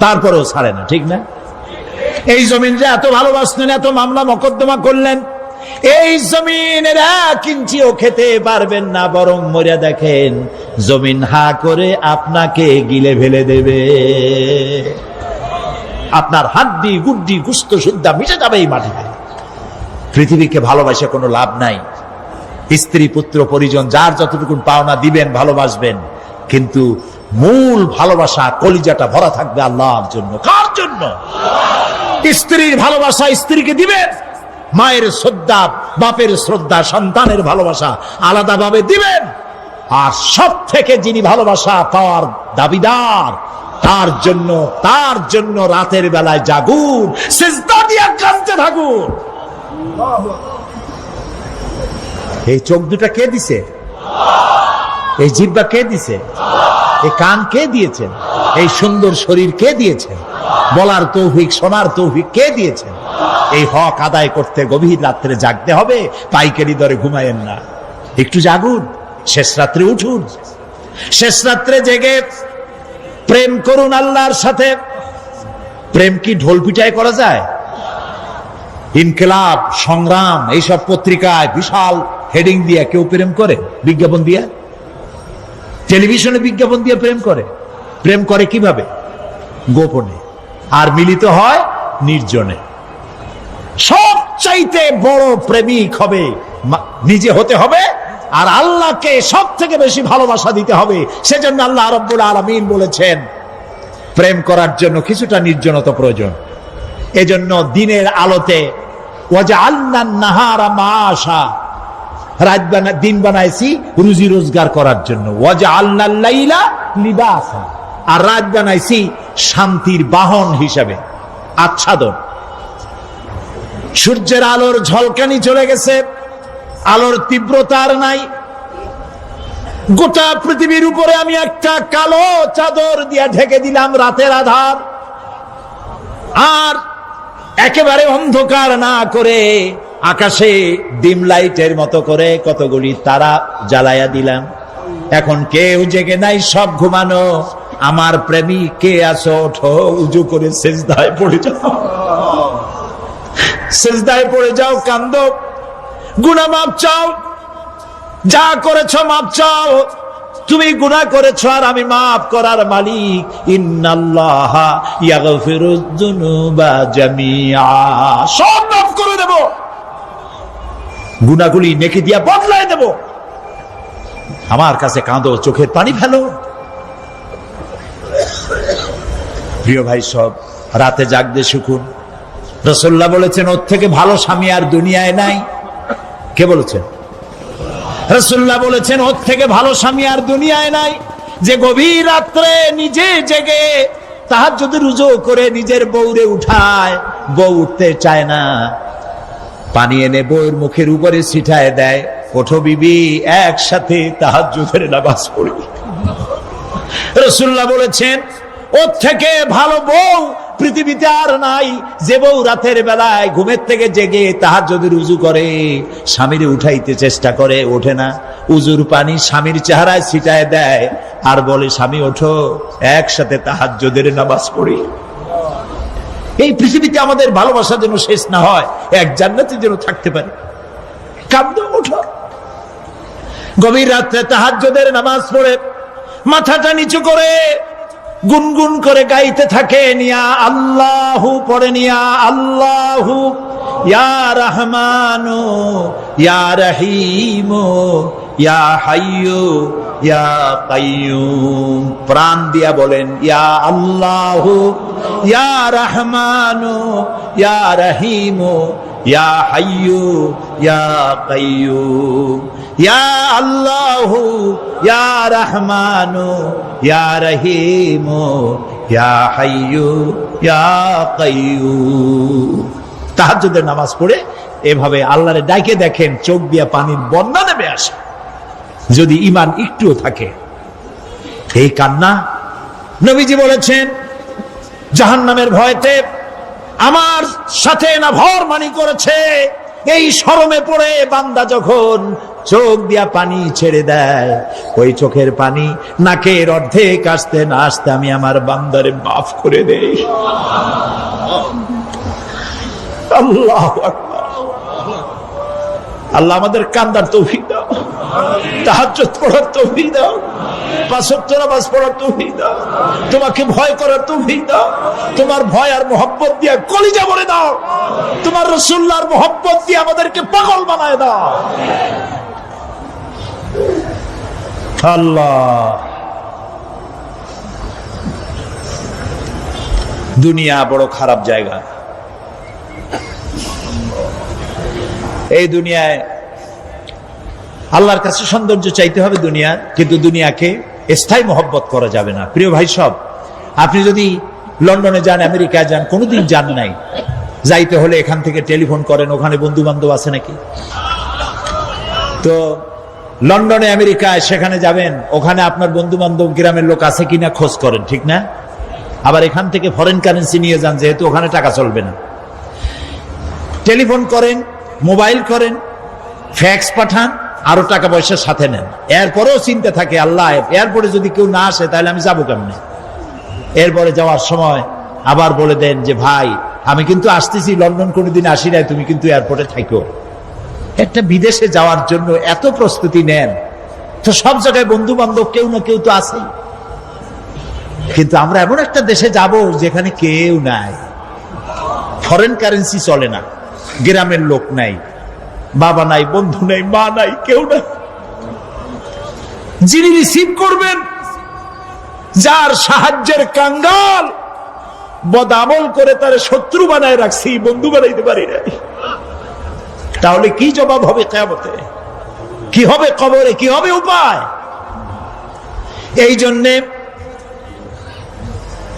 তারপরেও ছাড়ে না, ঠিক না? এই জমিন যে এত ভালোবাসলেন, এত মামলা মোকদ্দমা করলেন, এই জমিনের 1 ইঞ্চিও খেতে পারবেন না, বরং মরিয়া দেখেন জমিন হা করে আপনাকে গিলে ফেলে দেবে। আপনার হাড্ডি গুড্ডি গুস্ত সুদ্ধা মিশে যাবে এই মাটিতে। পৃথিবীকে ভালোবাসে কোনো লাভ নাই। স্ত্রী পুত্র পরিজন যার যতটুকু পাওনা দিবেন, ভালোবাসবেন, কিন্তু মূল ভালোবাসা, কলিজাটা ভরা থাকবে আল্লাহর জন্য। কার জন্য? স্ত্রীর ভালোবাসা স্ত্রীকে দিবেন, মায়ের শ্রদ্ধা, বাপের শ্রদ্ধা, সন্তানের ভালোবাসা আলাদাভাবে দিবেন। আর সব থেকে যিনি ভালোবাসা পাওয়ার দাবিদার, তার জন্য রাতের বেলায় জাগুন, সিজদা দিয়ে কাঁদতে থাকুন। এই চোখ দুটা কে দিছে? এই জিহ্বা কে দিছে? এই কান কে দিয়েছেন? এই সুন্দর শরীর কে দিয়েছেন? বলার তৌফিক, শোনার তৌফিক কে দিয়েছেন? এই হক আদায় করতে গভীর রাত্রে জাগতে হবে, পাইকারি দরে ঘুমায়েন না। একটু জাগুন, শেষ রাত্রে উঠুন, শেষ রাত্রে জেগে প্রেম করুন আল্লাহর সাথে। প্রেম কি ঢোল পিটায় করা যায়? ইনকিলাব, সংগ্রাম, এইসব পত্রিকায় বিশাল হেডিং দিয়ে কেউ প্রেম করে? বিজ্ঞাপন দিয়ে, টেলিভিশনে বিজ্ঞাপন দিয়ে প্রেম করে। প্রেম করে কিভাবে? গোপনে। আর মিলিত হয় নির্জনে। সবচাইতে বড় প্রেমিক হবে নিজে হতে হবে, আর আল্লাহকে সব থেকে বেশি ভালোবাসা দিতে হবে। সেজন্য আল্লাহ রাব্বুল আলামিন বলেছেন প্রেম করার জন্য কিছুটা নির্জনতা প্রয়োজন। এজন্য দিনের আলোতে ওয়াজআলনান নাহারা মাআশা, দিন বানাইছি রুজি রোজগার করার জন্য, ওয়াজআলনাল লাইলা লিবাসা, আর রাত বানাইছি শান্তির বাহন হিসাবে, আচ্ছাদন। সূর্যের আলোর ঝলকানি চলে গেছে, আলোর তীব্রতা আর নাই। গোটা পৃথিবীর উপরে আমি একটা কালো চাদর দিয়া ঢেকে দিলাম রাতের আধার, আর একেবারে অন্ধকার না করে আকাশে ডিম লাইটের মতো করে কতগুলি তারা জ্বালায়া দিলাম। এখন কেউ জেগে নাই, সব ঘুমানো। আমার প্রেমিক কে আছো, ওঠো, উজু করে সেজদায় পড়ে যাও, সেজদায় পড়ে যাও, কান্দো, গুনাহ মাপ চাও, যা করেছ মাপ চাও। তুমি গুনাহ করেছ আর আমি মাফ করার মালিক। ইন্নাল্লাহা ইয়াগফিরুয যুনুবা জামিআ, সব মাফ করে দেব, গুনাহগুলি নেকি দিয়া বদলায় দেব। আমার কাছে কাঁদো, চোখের পানি ফেলো। প্রিয় ভাই, সব রাতে জাগতে শিখুন। রাসূলুল্লাহ বলেছেন, ওর থেকে ভালো স্বামী আর দুনিয়ায় নাই। কে বলেছেন? রাসূলুল্লাহ বলেছেন, ওর থেকে ভালো স্বামী আর দুনিয়ায় নাই, যে গভীর রাত্রে নিজে জেগে তাহাজ্জুদ রুজু করে নিজের বউরে উঠায়। বউ উঠতে চায় না, পানি এনে বউয়ের মুখের উপরে ছিটায় দেয়, ওঠো বিবি, একসাথে তাহাজ্জুদের নামাজ পড়ি। রাসূলুল্লাহ বলেছেন, ওর থেকে ভালো বউ পৃথিবীতে আর নাই, যে বউ রাতের বেলায় ঘুমের থেকে জেগে তাহাজ্জুদের উজু করে, স্বামীরে উঠাইতে চেষ্টা করে, ওঠে না, উজুর পানি স্বামীর চেহারায় ছিটায় দেয় আর বলে, স্বামী ওঠো, একসাথে তাহাজ্জুদের নামাজ পড়ি। এই পৃথিবীতে আমাদের ভালোবাসা যেন শেষ না হয়, এক জান্নাতে যেন থাকতে পারে। কাঁদো, ওঠো। গভীর রাত্রে তাহাজ্জুদের নামাজ পড়ে মাথাটা নিচু করে গুনগুন করে গাইতে থাকে, নিয়া আল্লাহু পড়ে, নিয়া আল্লাহু, ইয়া রহমানু, ইয়া রহিমু, ইয়া হাইয়ু, ইয়া কাইয়ুম। প্রাণ দিয়া বলেন, ইয়া আল্লাহু, ইয়া রহমানু, ইয়া রহিমু, ইয়া হাইয়ু, ইয়া কাইয়ুম। ইয়া আল্লাহু, ইয়া রহমানু, ইয়া রহিমু, ইয়া হাইয়ু, ইয়া কাইয়ুম। তাহাজ্জুদের নামাজ পড়ে এভাবে আল্লাহরে ডাকে দেখেন, চোখ দিয়া পানির বন্যা নেমে আসে, যদি ঈমান একটুও থাকে। এই কান্না, নবীজি বলেছেন, জাহান্নামের ভয়তে আমার সাথে না ভরমানি করেছে। এই শরমে পড়ে বান্দা যখন চোখ দিয়া পানি ছেড়ে দেয়, ওই চোখের পানি নাকের অর্ধেক আসতে না আসতে আমি আমার বান্দারে মাফ করে দেই। আল্লাহু আকবার। আল্লাহ আমাদের কান্দার তৌফিক দাও, তাহাজ্জুদ পড়ার তৌফিক দাও, পাঁচ ওয়াক্ত নামাজ পড়ার তৌফিক দাও, তোমাকে ভয় করার তৌফিক দাও, তোমার ভয় আর মোহব্বত দিয়ে কলিজা ভরে দাও, তোমার রাসূলুল্লাহর মোহব্বত দিয়ে আমাদেরকে পাগল বানায় দাও। আল্লাহ, দুনিয়া বড় খারাপ জায়গা। এই দুনিয়ায় আল্লাহর কাছে সৌন্দর্য চাইতে হবে দুনিয়া, কিন্তু দুনিয়াকে স্থায়ী মহব্বত করা যাবে না। প্রিয় ভাই, সব আপনি যদি লন্ডনে যান, আমেরিকায় যান, কোনোদিন যান নাই, যাইতে হলে এখান থেকে টেলিফোন করেন, ওখানে বন্ধু বান্ধব আছে নাকি? তো লন্ডনে আমেরিকায় সেখানে যাবেন, ওখানে আপনার বন্ধু বান্ধব গ্রামের লোক আছে কিনা খোঁজ করেন, ঠিক না? আবার এখান থেকে ফরেন কারেন্সি নিয়ে যান, যেহেতু ওখানে টাকা চলবে না। টেলিফোন করেন, মোবাইল করেন, ফ্যাক্স পাঠান, আরো টাকা পয়সা সাথে নেন। এরপরেও চিন্তা থাকে, আল্লাহ এরপরে যদি কেউ না আসে তাহলে আমি যাবো কেমনে? এরপরে যাওয়ার সময় আবার বলে দেন যে, ভাই আমি কিন্তু আসতেছি, লন্ডন কোনোদিন আসি নাই, তুমি কিন্তু এয়ারপোর্টে থাকো। একটা বিদেশে যাওয়ার জন্য এত প্রস্তুতি নেন, তো সব জায়গায় বন্ধু বান্ধব কেউ না কেউ তো আছেই। কিন্তু আমরা এমন একটা দেশে যাব যেখানে কেউ নাই, ফরেন কারেন্সি চলে না, গ্রামের লোক নাই, বাবা নাই, বন্ধু নাই, মা নাই, কেউ নাই। যিনি রিসিভ করবেন, যার সাহায্যের কাঙ্গাল, বদামল করে তার শত্রু বানায় রাখছি, বন্ধু বানাইতে পারি নাই, তাহলে কি জবাব হবে কিয়ামতে? কি হবে কবরে, কি হবে উপায়। এই জন্যে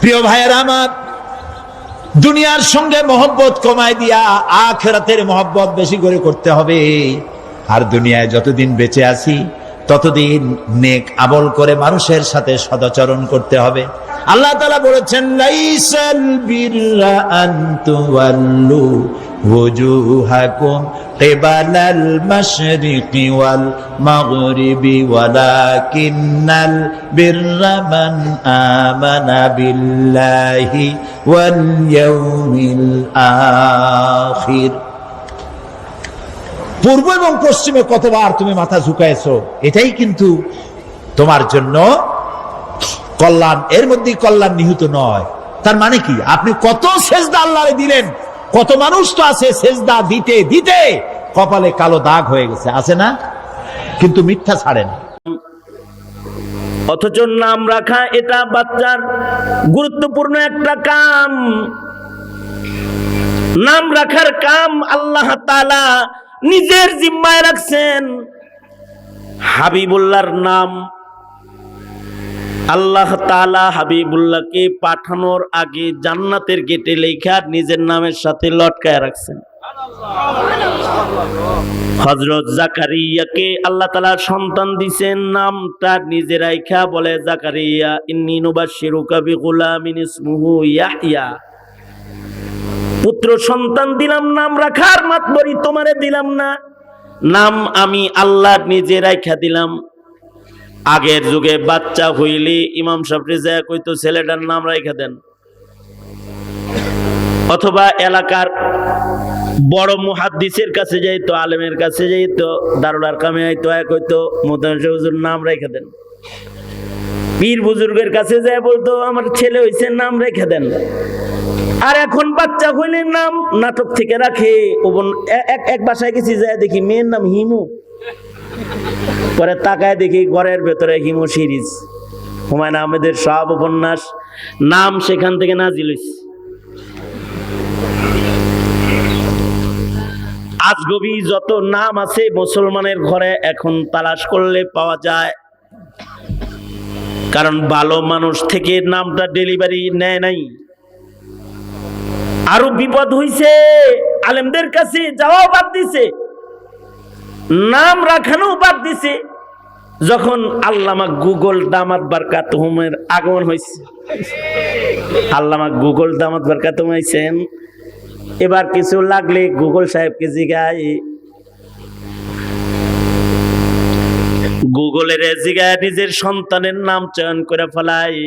প্রিয় ভাইয়েরা আমার, দুনিয়ার সঙ্গে মহব্বত কমায় দিয়া আখিরাতের মহব্বত বেশি করে করতে হবে। আর দুনিয়ায় যতদিন বেঁচে আছি ততদিন নেক আমল করে মানুষের সাথে সদাচরণ করতে হবে। আল্লাহ তাআলা বলেছেন, লাইসাল বিররা আন তুওয়াল্লু ওয়াজুহাকুম কিবালাল মাশরিকি ওয়াল মাগরিবি ওয়ালাকিন্নাল বিররা মান আমানা বিল্লাহি ওয়াল ইয়াউমিল আখির। পূর্ব এবং পশ্চিমে কতবার তুমি মাথা ঝুঁকাইছো, এটাই কিন্তু তোমার জন্য কল্যাণ। এর মধ্যে কল্যাণ নিহিত নয়। তার মানে কি, আপনি কত সেজদা আল্লাহরে দিলেন, কত মানুষ তো আছে সেজদা দিতে দিতে কপালে কালো দাগ হয়ে গেছে, আছে না? কিন্তু মিথ্যা ছাড়েন। অথচ নাম রাখা এটা বাচ্চার গুরুত্বপূর্ণ একটা কাম। নাম রাখার কাম আল্লাহ তাআলা নিজের জিম্মায় রাখছেন। হাবিবুল্লাহর নাম আল্লাহ তাআলা হাবিবুল্লাহকে পাঠানোর আগে জান্নাতের গেটে লেখা নিজের নামের সাথে লটকায় রাখছেন। হযরত জাকারিয়াকে আল্লাহ তাআলা সন্তান দিবেন, নামটা নিজে রাইখা বলে, জাকারিয়া ইন্নী নুবাশশিরুকা বিগুলামিন ইসমুহু ইয়াহইয়া। পুত্র সন্তান দিলাম, নাম রাখার মাতবরি তোমারে দিলাম না, নাম আমি আল্লাহ নিজে রাইখা দিলাম। আগের যুগে বাচ্চা হইলে ইমাম সাহেব রেজা কইতো ছেলেটার নাম রাইখা দেন, অথবা এলাকার বড় মুহাদ্দিসের কাছে যাইতো, আলেমের কাছে যাইতো, দারুল আরকামে আইতো, কইতো মুতাওয়াজ্জিহ হুজুর নাম রাইখা দেন। পীর বুজুর্গের কাছে যায় বলতো আমার ছেলে হইছে, নাম রেখে দেন। আর এখন বাচ্চা হইলে নাম নাটক থেকে রাখে। এক বাসায় গেছি, যায় দেখি মেয়ের নাম হিমু, পরে তাকায় দেখি ঘরের ভেতরে হিমু সিরিজ, হুমায়ুন আহমেদের সব উপন্যাস, নাম সেখান থেকে নাজিল হইছে। আজগবি যত নাম আছে মুসলমানের ঘরে এখন তালাশ করলে পাওয়া যায়। কারণ ভালো মানুষ থেকে নামটা ডেলিভারি নেয় নাই। আরো বিপদ হইছে, আলেমদের কাছে যাওয়াও বাদ দিছে, নাম রাখানো বাদ দিছে। যখন আল্লামা গুগল দামাত বারকাতুহুমের আগমন হয়েছে, আল্লামা গুগল দামাত বারকাতুহুম আইছেন, এবার কিছু লাগলে গুগল সাহেবকে জিগায়, গুগলের জিগায় নিজের সন্তানের নাম চয়ন করে ফেলায়।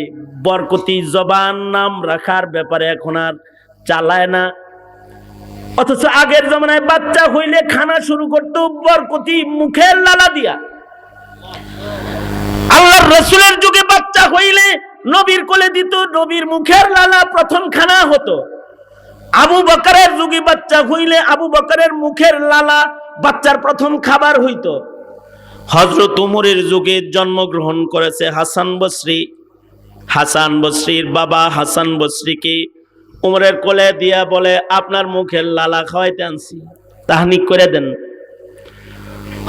বরকতি জবান নাম রাখার ব্যাপারে এখন আর চালায় না। অথচ আগের জমানায় বাচ্চা হইলে খানা শুরু করতো বরকতি মুখের লালা দিয়া। আল্লাহর রাসূলের যুগে বাচ্চা হইলে নবীর কোলে দিত, নবীর মুখের লালা প্রথম খানা হতো। আবু বকরের যুগে বাচ্চা হইলে আবু বকরের মুখের লালা বাচ্চার প্রথম খাবার হইতো। হযরত উমরের যুগে জন্মগ্রহণ করেছে হাসান বসরি। হাসান বসরির বাবা হাসান বসরিকে উমরের কোলে দিয়া বলে, আপনার মুখের লালা খাওয়াইতে আনছি, তাহনিক করে দেন।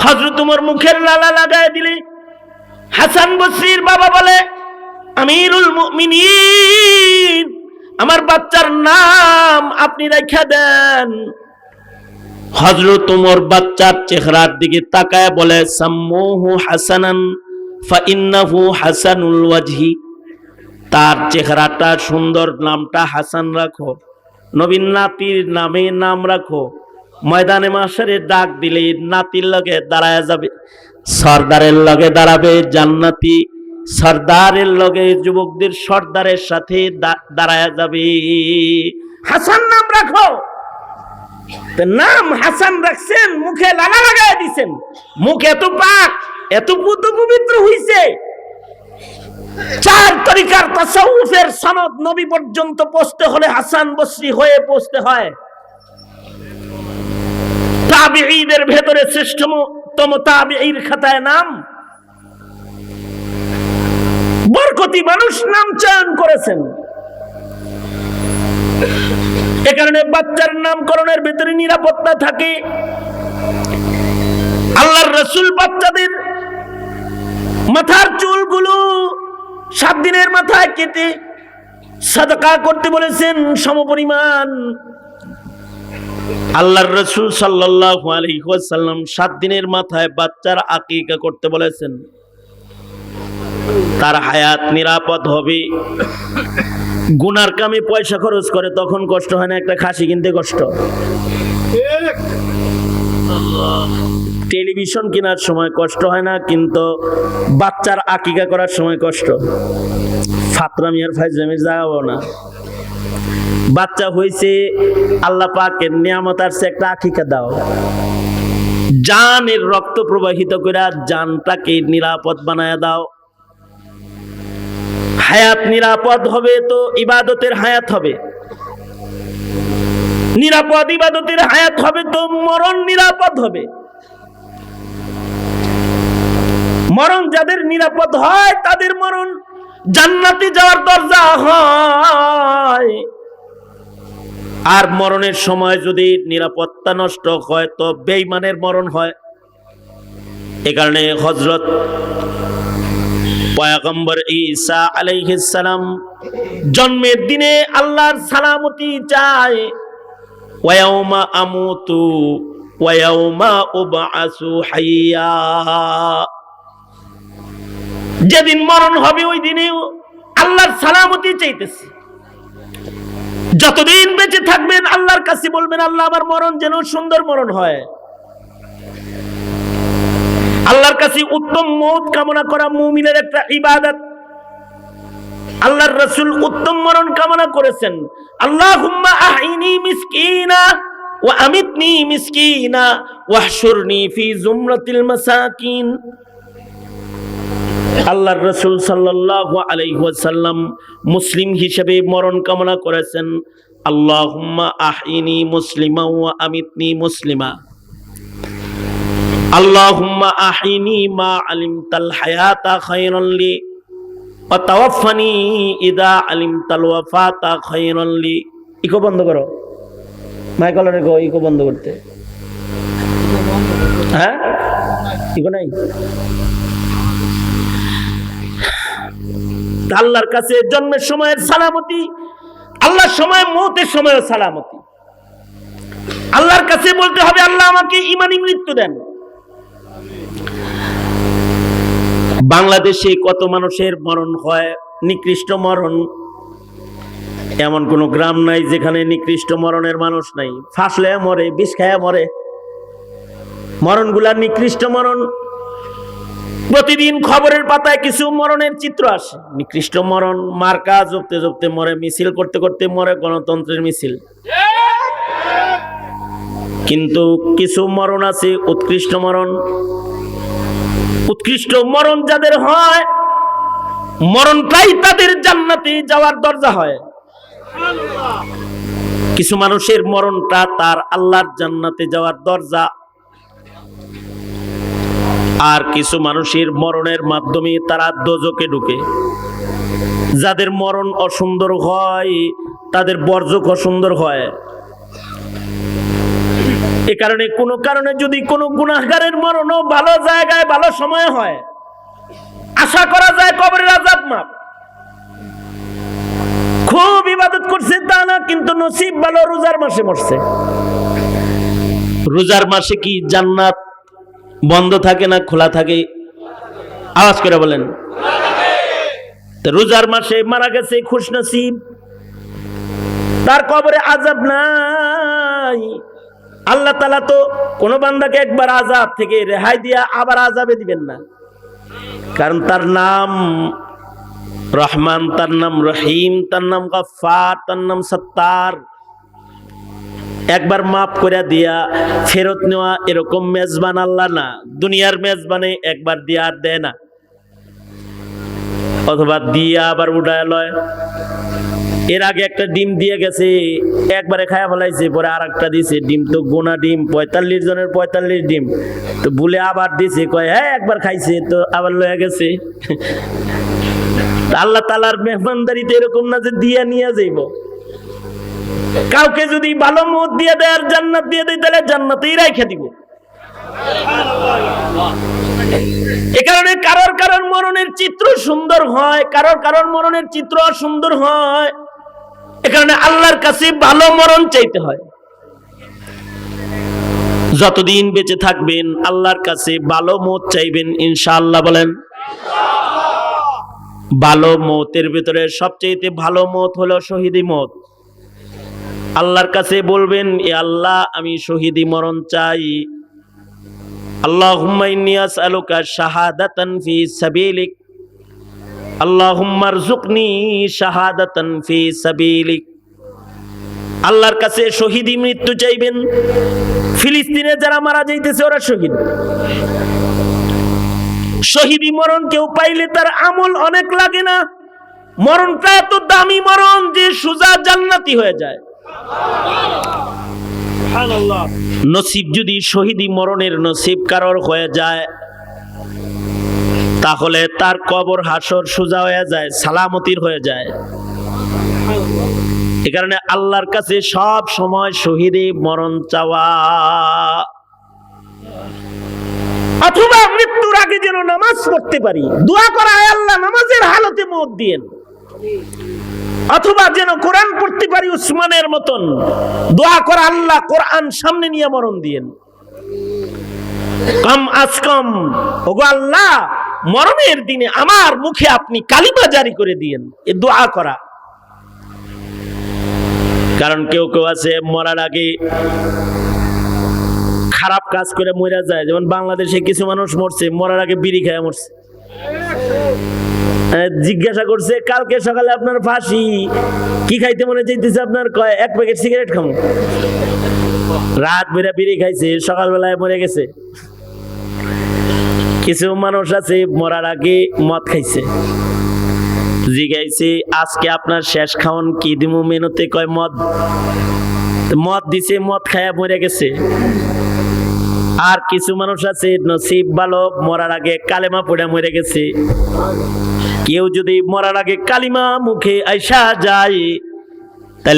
হযরত উমর মুখের লালা লাগায় দিলে হাসান বসরির বাবা বলে, আমিরুল মুমিনিন, আমার বাচ্চার নাম আপনি রাখা দেন। হযরত উমর বাচ্চার চেহারার দিকে তাকায় বলে, সাম্মুহু হাসানান ফাইন্নাহু হাসানুল ওয়াজহি। তার চেহারাটা সুন্দর, নামটা হাসান রাখো। নবীন নাতির নামে নাম রাখো। ময়দানে মাশারে ডাক দিলে নাতির লগে দাঁড়ায় যাবে, সরদারের লগে দাঁড়াবে জান্নাতি, সরদারের লগে যুবকদের সরদারের সাথে দাঁড়ায় যাবে। হাসান নাম রাখো। নাম হাসান রাখছেন, মুখে লালা লাগায় দিছেন। মুখ এত পাক, এত পবিত্র হইছে, 4 তরিকার তাসাউফের সনদ নবী পর্যন্ত পৌঁছতে হলে হাসান বসরি হয়ে পৌঁছতে হয়। তাবিঈদের ভেতরে শ্রেষ্ঠতম তাবিঈর খাতায় নাম। বরকতি মানুষ নাম চয়ন করেছেন। এ কারণে বাচ্চার নামকরণের ভিতরে নিরাপত্তা থাকে। আল্লাহর রাসূল বাচ্চাদের মাথার চুলগুলো 7 দিনের মাথায় কেটে সাদকা করতে বলেছেন সমপরিমাণ। আল্লাহর রাসূল সাল্লাল্লাহু আলাইহি ওয়াসাল্লাম 7 দিনের মাথায় বাচ্চার আকিকা করতে বলেছেন। তার হায়াত নিরাপদ হবে। গুনার কামে পয়সা খরচ করে তখন কষ্ট হয় না, একটা খাসি কিনতে কষ্ট। টেলিভিশন কেনার সময় কষ্ট হয় না, কিন্তু বাচ্চার আকিকা করার সময় কষ্ট। ফাতরামি আর ফাইজলামি যাবো না। বাচ্চা হয়েছে, আল্লাহ পাকের নিয়ামত আসছে, একটা আকিকা দাও। জানের রক্ত প্রবাহিত করে জানটাকে নিরাপদ বানায় দাও। হায়াত নিরাপদ হবে তো ইবাদতের হায়াত হবে, নিরাপদ ইবাদতের হায়াত হবে তো মরণ নিরাপদ হবে। মরণ যাদের নিরাপদ হয় তাদের মরণ জান্নাতে যাওয়ার দরজা হয়। আর মরণের সময় যদি নিরাপত্তা নষ্ট হয় তো বেঈমানের মরণ হয়। এ কারণে হযরত পয়গম্বর ঈসা আলাইহিস সালাম জন্মের দিনে আল্লাহর সালামতি চায়। ওয়ায়াউমা আমুতু ওয়ায়াউমা উবআসু হাইয়া, যেদিন মরণ হবে ওই দিনে আল্লাহর সালামতি চাইতেছে। যতদিন বেঁচে থাকবেন আল্লাহর কাছে বলবেন, আল্লাহ আমার মরণ যেন সুন্দর মরণ হয়। আল্লাহর কাছে উত্তম মওত কামনা করা মুমিনের একটা ইবাদত। আল্লাহর রাসূল উত্তম মরণ কামনা করেছেন, আল্লাহুম্মা আহইনি মিসকিনা ওয়া আমিতনি মিসকিনা ওয়াহশুরনি ফি জুমরাতিল মাসাকিন। আল্লাহর রাসূল সাল্লাল্লাহু আলাইহি ওয়াসাল্লাম মুসলিম হিসেবে মরণ কামনা করেছেন, আল্লাহুম্মা আহইনি মুসলিমা ওয়া আমিতনি মুসলিমা। আল্লাহুম্মা আহইনি মা আলিমতাল হায়াতা খায়রান লি ওয়া তাওয়াফফানি ইযা আলিমতাল ওয়াফাতা খায়রান লি। ইকো বন্ধ করো, মাইকলরে গো ইকো বন্ধ করতে। হ্যাঁ, ইকো নাই। আল্লাহর কাছে জন্মের সময়ের সালামতি, আল্লাহর সময় মওতের সময়ও সালামতি। আল্লাহর কাছে বলতে হবে, আল্লাহ আমাকে ঈমানি মৃত্যু দেন। বাংলাদেশে কত মানুষের মরণ হয় নিকৃষ্ট মরণ। এমন কোন গ্রাম নাই যেখানে নিকৃষ্ট মরণের মানুষ নাই। ফাঁসলে মরে, বিষ খায়া মরে, মরণগুলা নিকৃষ্ট মরণ। প্রতিদিন খবরের পাতায় কিছু মরণের চিত্র আসে, নিকৃষ্ট মরণ। মার্কা জপতে জপতে মরে, মিছিল করতে করতে মরে, গণতন্ত্রের মিছিল। কিন্তু কিছু মরণ আছে উৎকৃষ্ট মরণ। উৎকৃষ্ট মরণ যাদের হয়, মরণটাই তাদের জান্নাতে যাওয়ার দরজা হয়। কিছু মানুষের মরণটা তার আল্লাহর জান্নাতে যাওয়ার দরজা। আর কিছু মানুষের মরণের মাধ্যমে তারা দোজখে ঢুকে। যাদের মরণ অসুন্দর হয় তাদের বরজখ অসুন্দর হয়। এ কারণে কোন কারণে যদি কোনো গুনাহগারের মরণও ভালো জায়গায় ভালো সময় হয়, আশা করা যায় কবরের আযাব মাফ। খুব ইবাদত করছে তা না, কিন্তু নসিব ভালো রোজার মাসে মরছে। রোজার মাসে কি জান্নাত বন্ধ থাকে না খোলা থাকে? আওয়াজ করে বলেন। রোজার মাসে মারা গেছে খুশনসিব, তার কবরে আযাব নাই। আল্লাহ তাআলা তো কোন বান্দাকে একবার আযাব থেকে রেহাই দিয়া আবার আযাবে দিবেন না, কারণ তার নাম রহমান, তার নাম রহিম, তার নাম গফফার, তার নাম সত্তার। একবার মাফ করে দিয়া ফেরত নেওয়া এরকম মেজবান আল্লাহ না। দুনিয়ার মেজবানে একবার দিয়া আর দেয় না, অথবা দিয়া আবার উঠায় লয়। এর আগে একটা ডিম দিয়ে গেছে, একবারে খায়া ফেলাইছে, পরে আর একটা দিছে। ডিম তো গোনা ডিম, 45 জনের 45 ডিম, তো ভুলে আবার দিছে। কয় হ্যাঁ একবার খাইছে তো আবার লয়ে গেছে। আল্লাহ তাআলার মেহমানদারিতে এরকম না যে দিয়া নিয়ে যাইব। কাউকে যদি ভালো মত দিয়ে দেয় আর জান্নাত দিয়ে দেয়, তাহলে জান্নাতেই রাইখা দিব। এ কারণে কারোর কারোর মরণের চিত্র সুন্দর হয়, কারোর কারোর মরণের চিত্র অসুন্দর হয়। এ কারণে আল্লাহর কাছে ভালো মরণ চাইতে হয়। যতদিন বেঁচে থাকবেন আল্লাহর কাছে ভালো মত চাইবেন ইনশাআল্লাহ। বলেন ভালো মতের ভিতরে সবচেয়ে ভালো মত হলো শহীদি মত। আল্লাহর কাছে বলবেন, এ আল্লাহ আমি শহীদি মরণ চাই। আল্লাহুম্মা ইন্নী আসআলুকা শাহাদাতান ফি সাবিলিক, আল্লাহুম্মা আরযুকনি শাহাদাতান ফি সাবিলিক। আল্লাহর কাছে শহীদি মৃত্যু চাইবেন। ফিলিস্তিনে যারা মারা যাইতেছে ওরা শহীদ। শহীদি মরণ কেউ পাইলে তার আমল অনেক লাগে না। মরণটা এত দামি মরণ যে সোজা জান্নাতি হয়ে যায়। নসিব যদি শহীদি মরণের নসিব কারোর হয়ে যায় তাহলে তার কবর হাসর সোজা হয়ে যায়, সালামতির হয়ে যায়। এ কারণে আল্লাহর কাছে সব সময় শহীদি মরণ চাওয়া, অথবা মৃত্যুর আগে যেন নামাজ পড়তে পারি, দোয়া করা, আয় আল্লাহ নামাজের হালতে মত দিয়েন। অথবা যেন কোরআন পড়তে পারি উসমানের মতন, দোয়া করা, আল্লাহ কোরআন সামনে নিয়ে মরণ দিয়েন। কম আজ কম, ওগো আল্লাহ মরণের দিনে আমার মুখে আপনি কালিমা জারি করে দিয়েন, এ দোয়া করা। কারণ কেউ কেউ আছে মরার আগে খারাপ কাজ করে মরে যায়। যেমন বাংলাদেশে কিছু মানুষ মরছে, মরার আগে বিড়ি খেয়ে মরছে। জিজ্ঞাসা করছে কালকে সকালে আপনার ফাঁসি, কি খাইতে মনে চাইতেছে আপনার? কয় এক প্যাকেট সিগারেট খাবো। রাত বেড়া বিড়ি খাইছে, সকালবেলায় মরে গেছে। কিছু মানুষ আছে মরার আগে মদ খাইছে। জিজ্ঞাইছে আজকে আপনার শেষ খাওয়ান কি দিমু মেনুতে? কয় মদ। মদ দিছে, মদ খায়া মরে গেছে। আর কিছু মানুষ আছে নসিব ভালো, মরার আগে কালেমা পড়ে মরে গেছে। কেউ যদি মরার আগে কালিমা মুখে আইসা যায়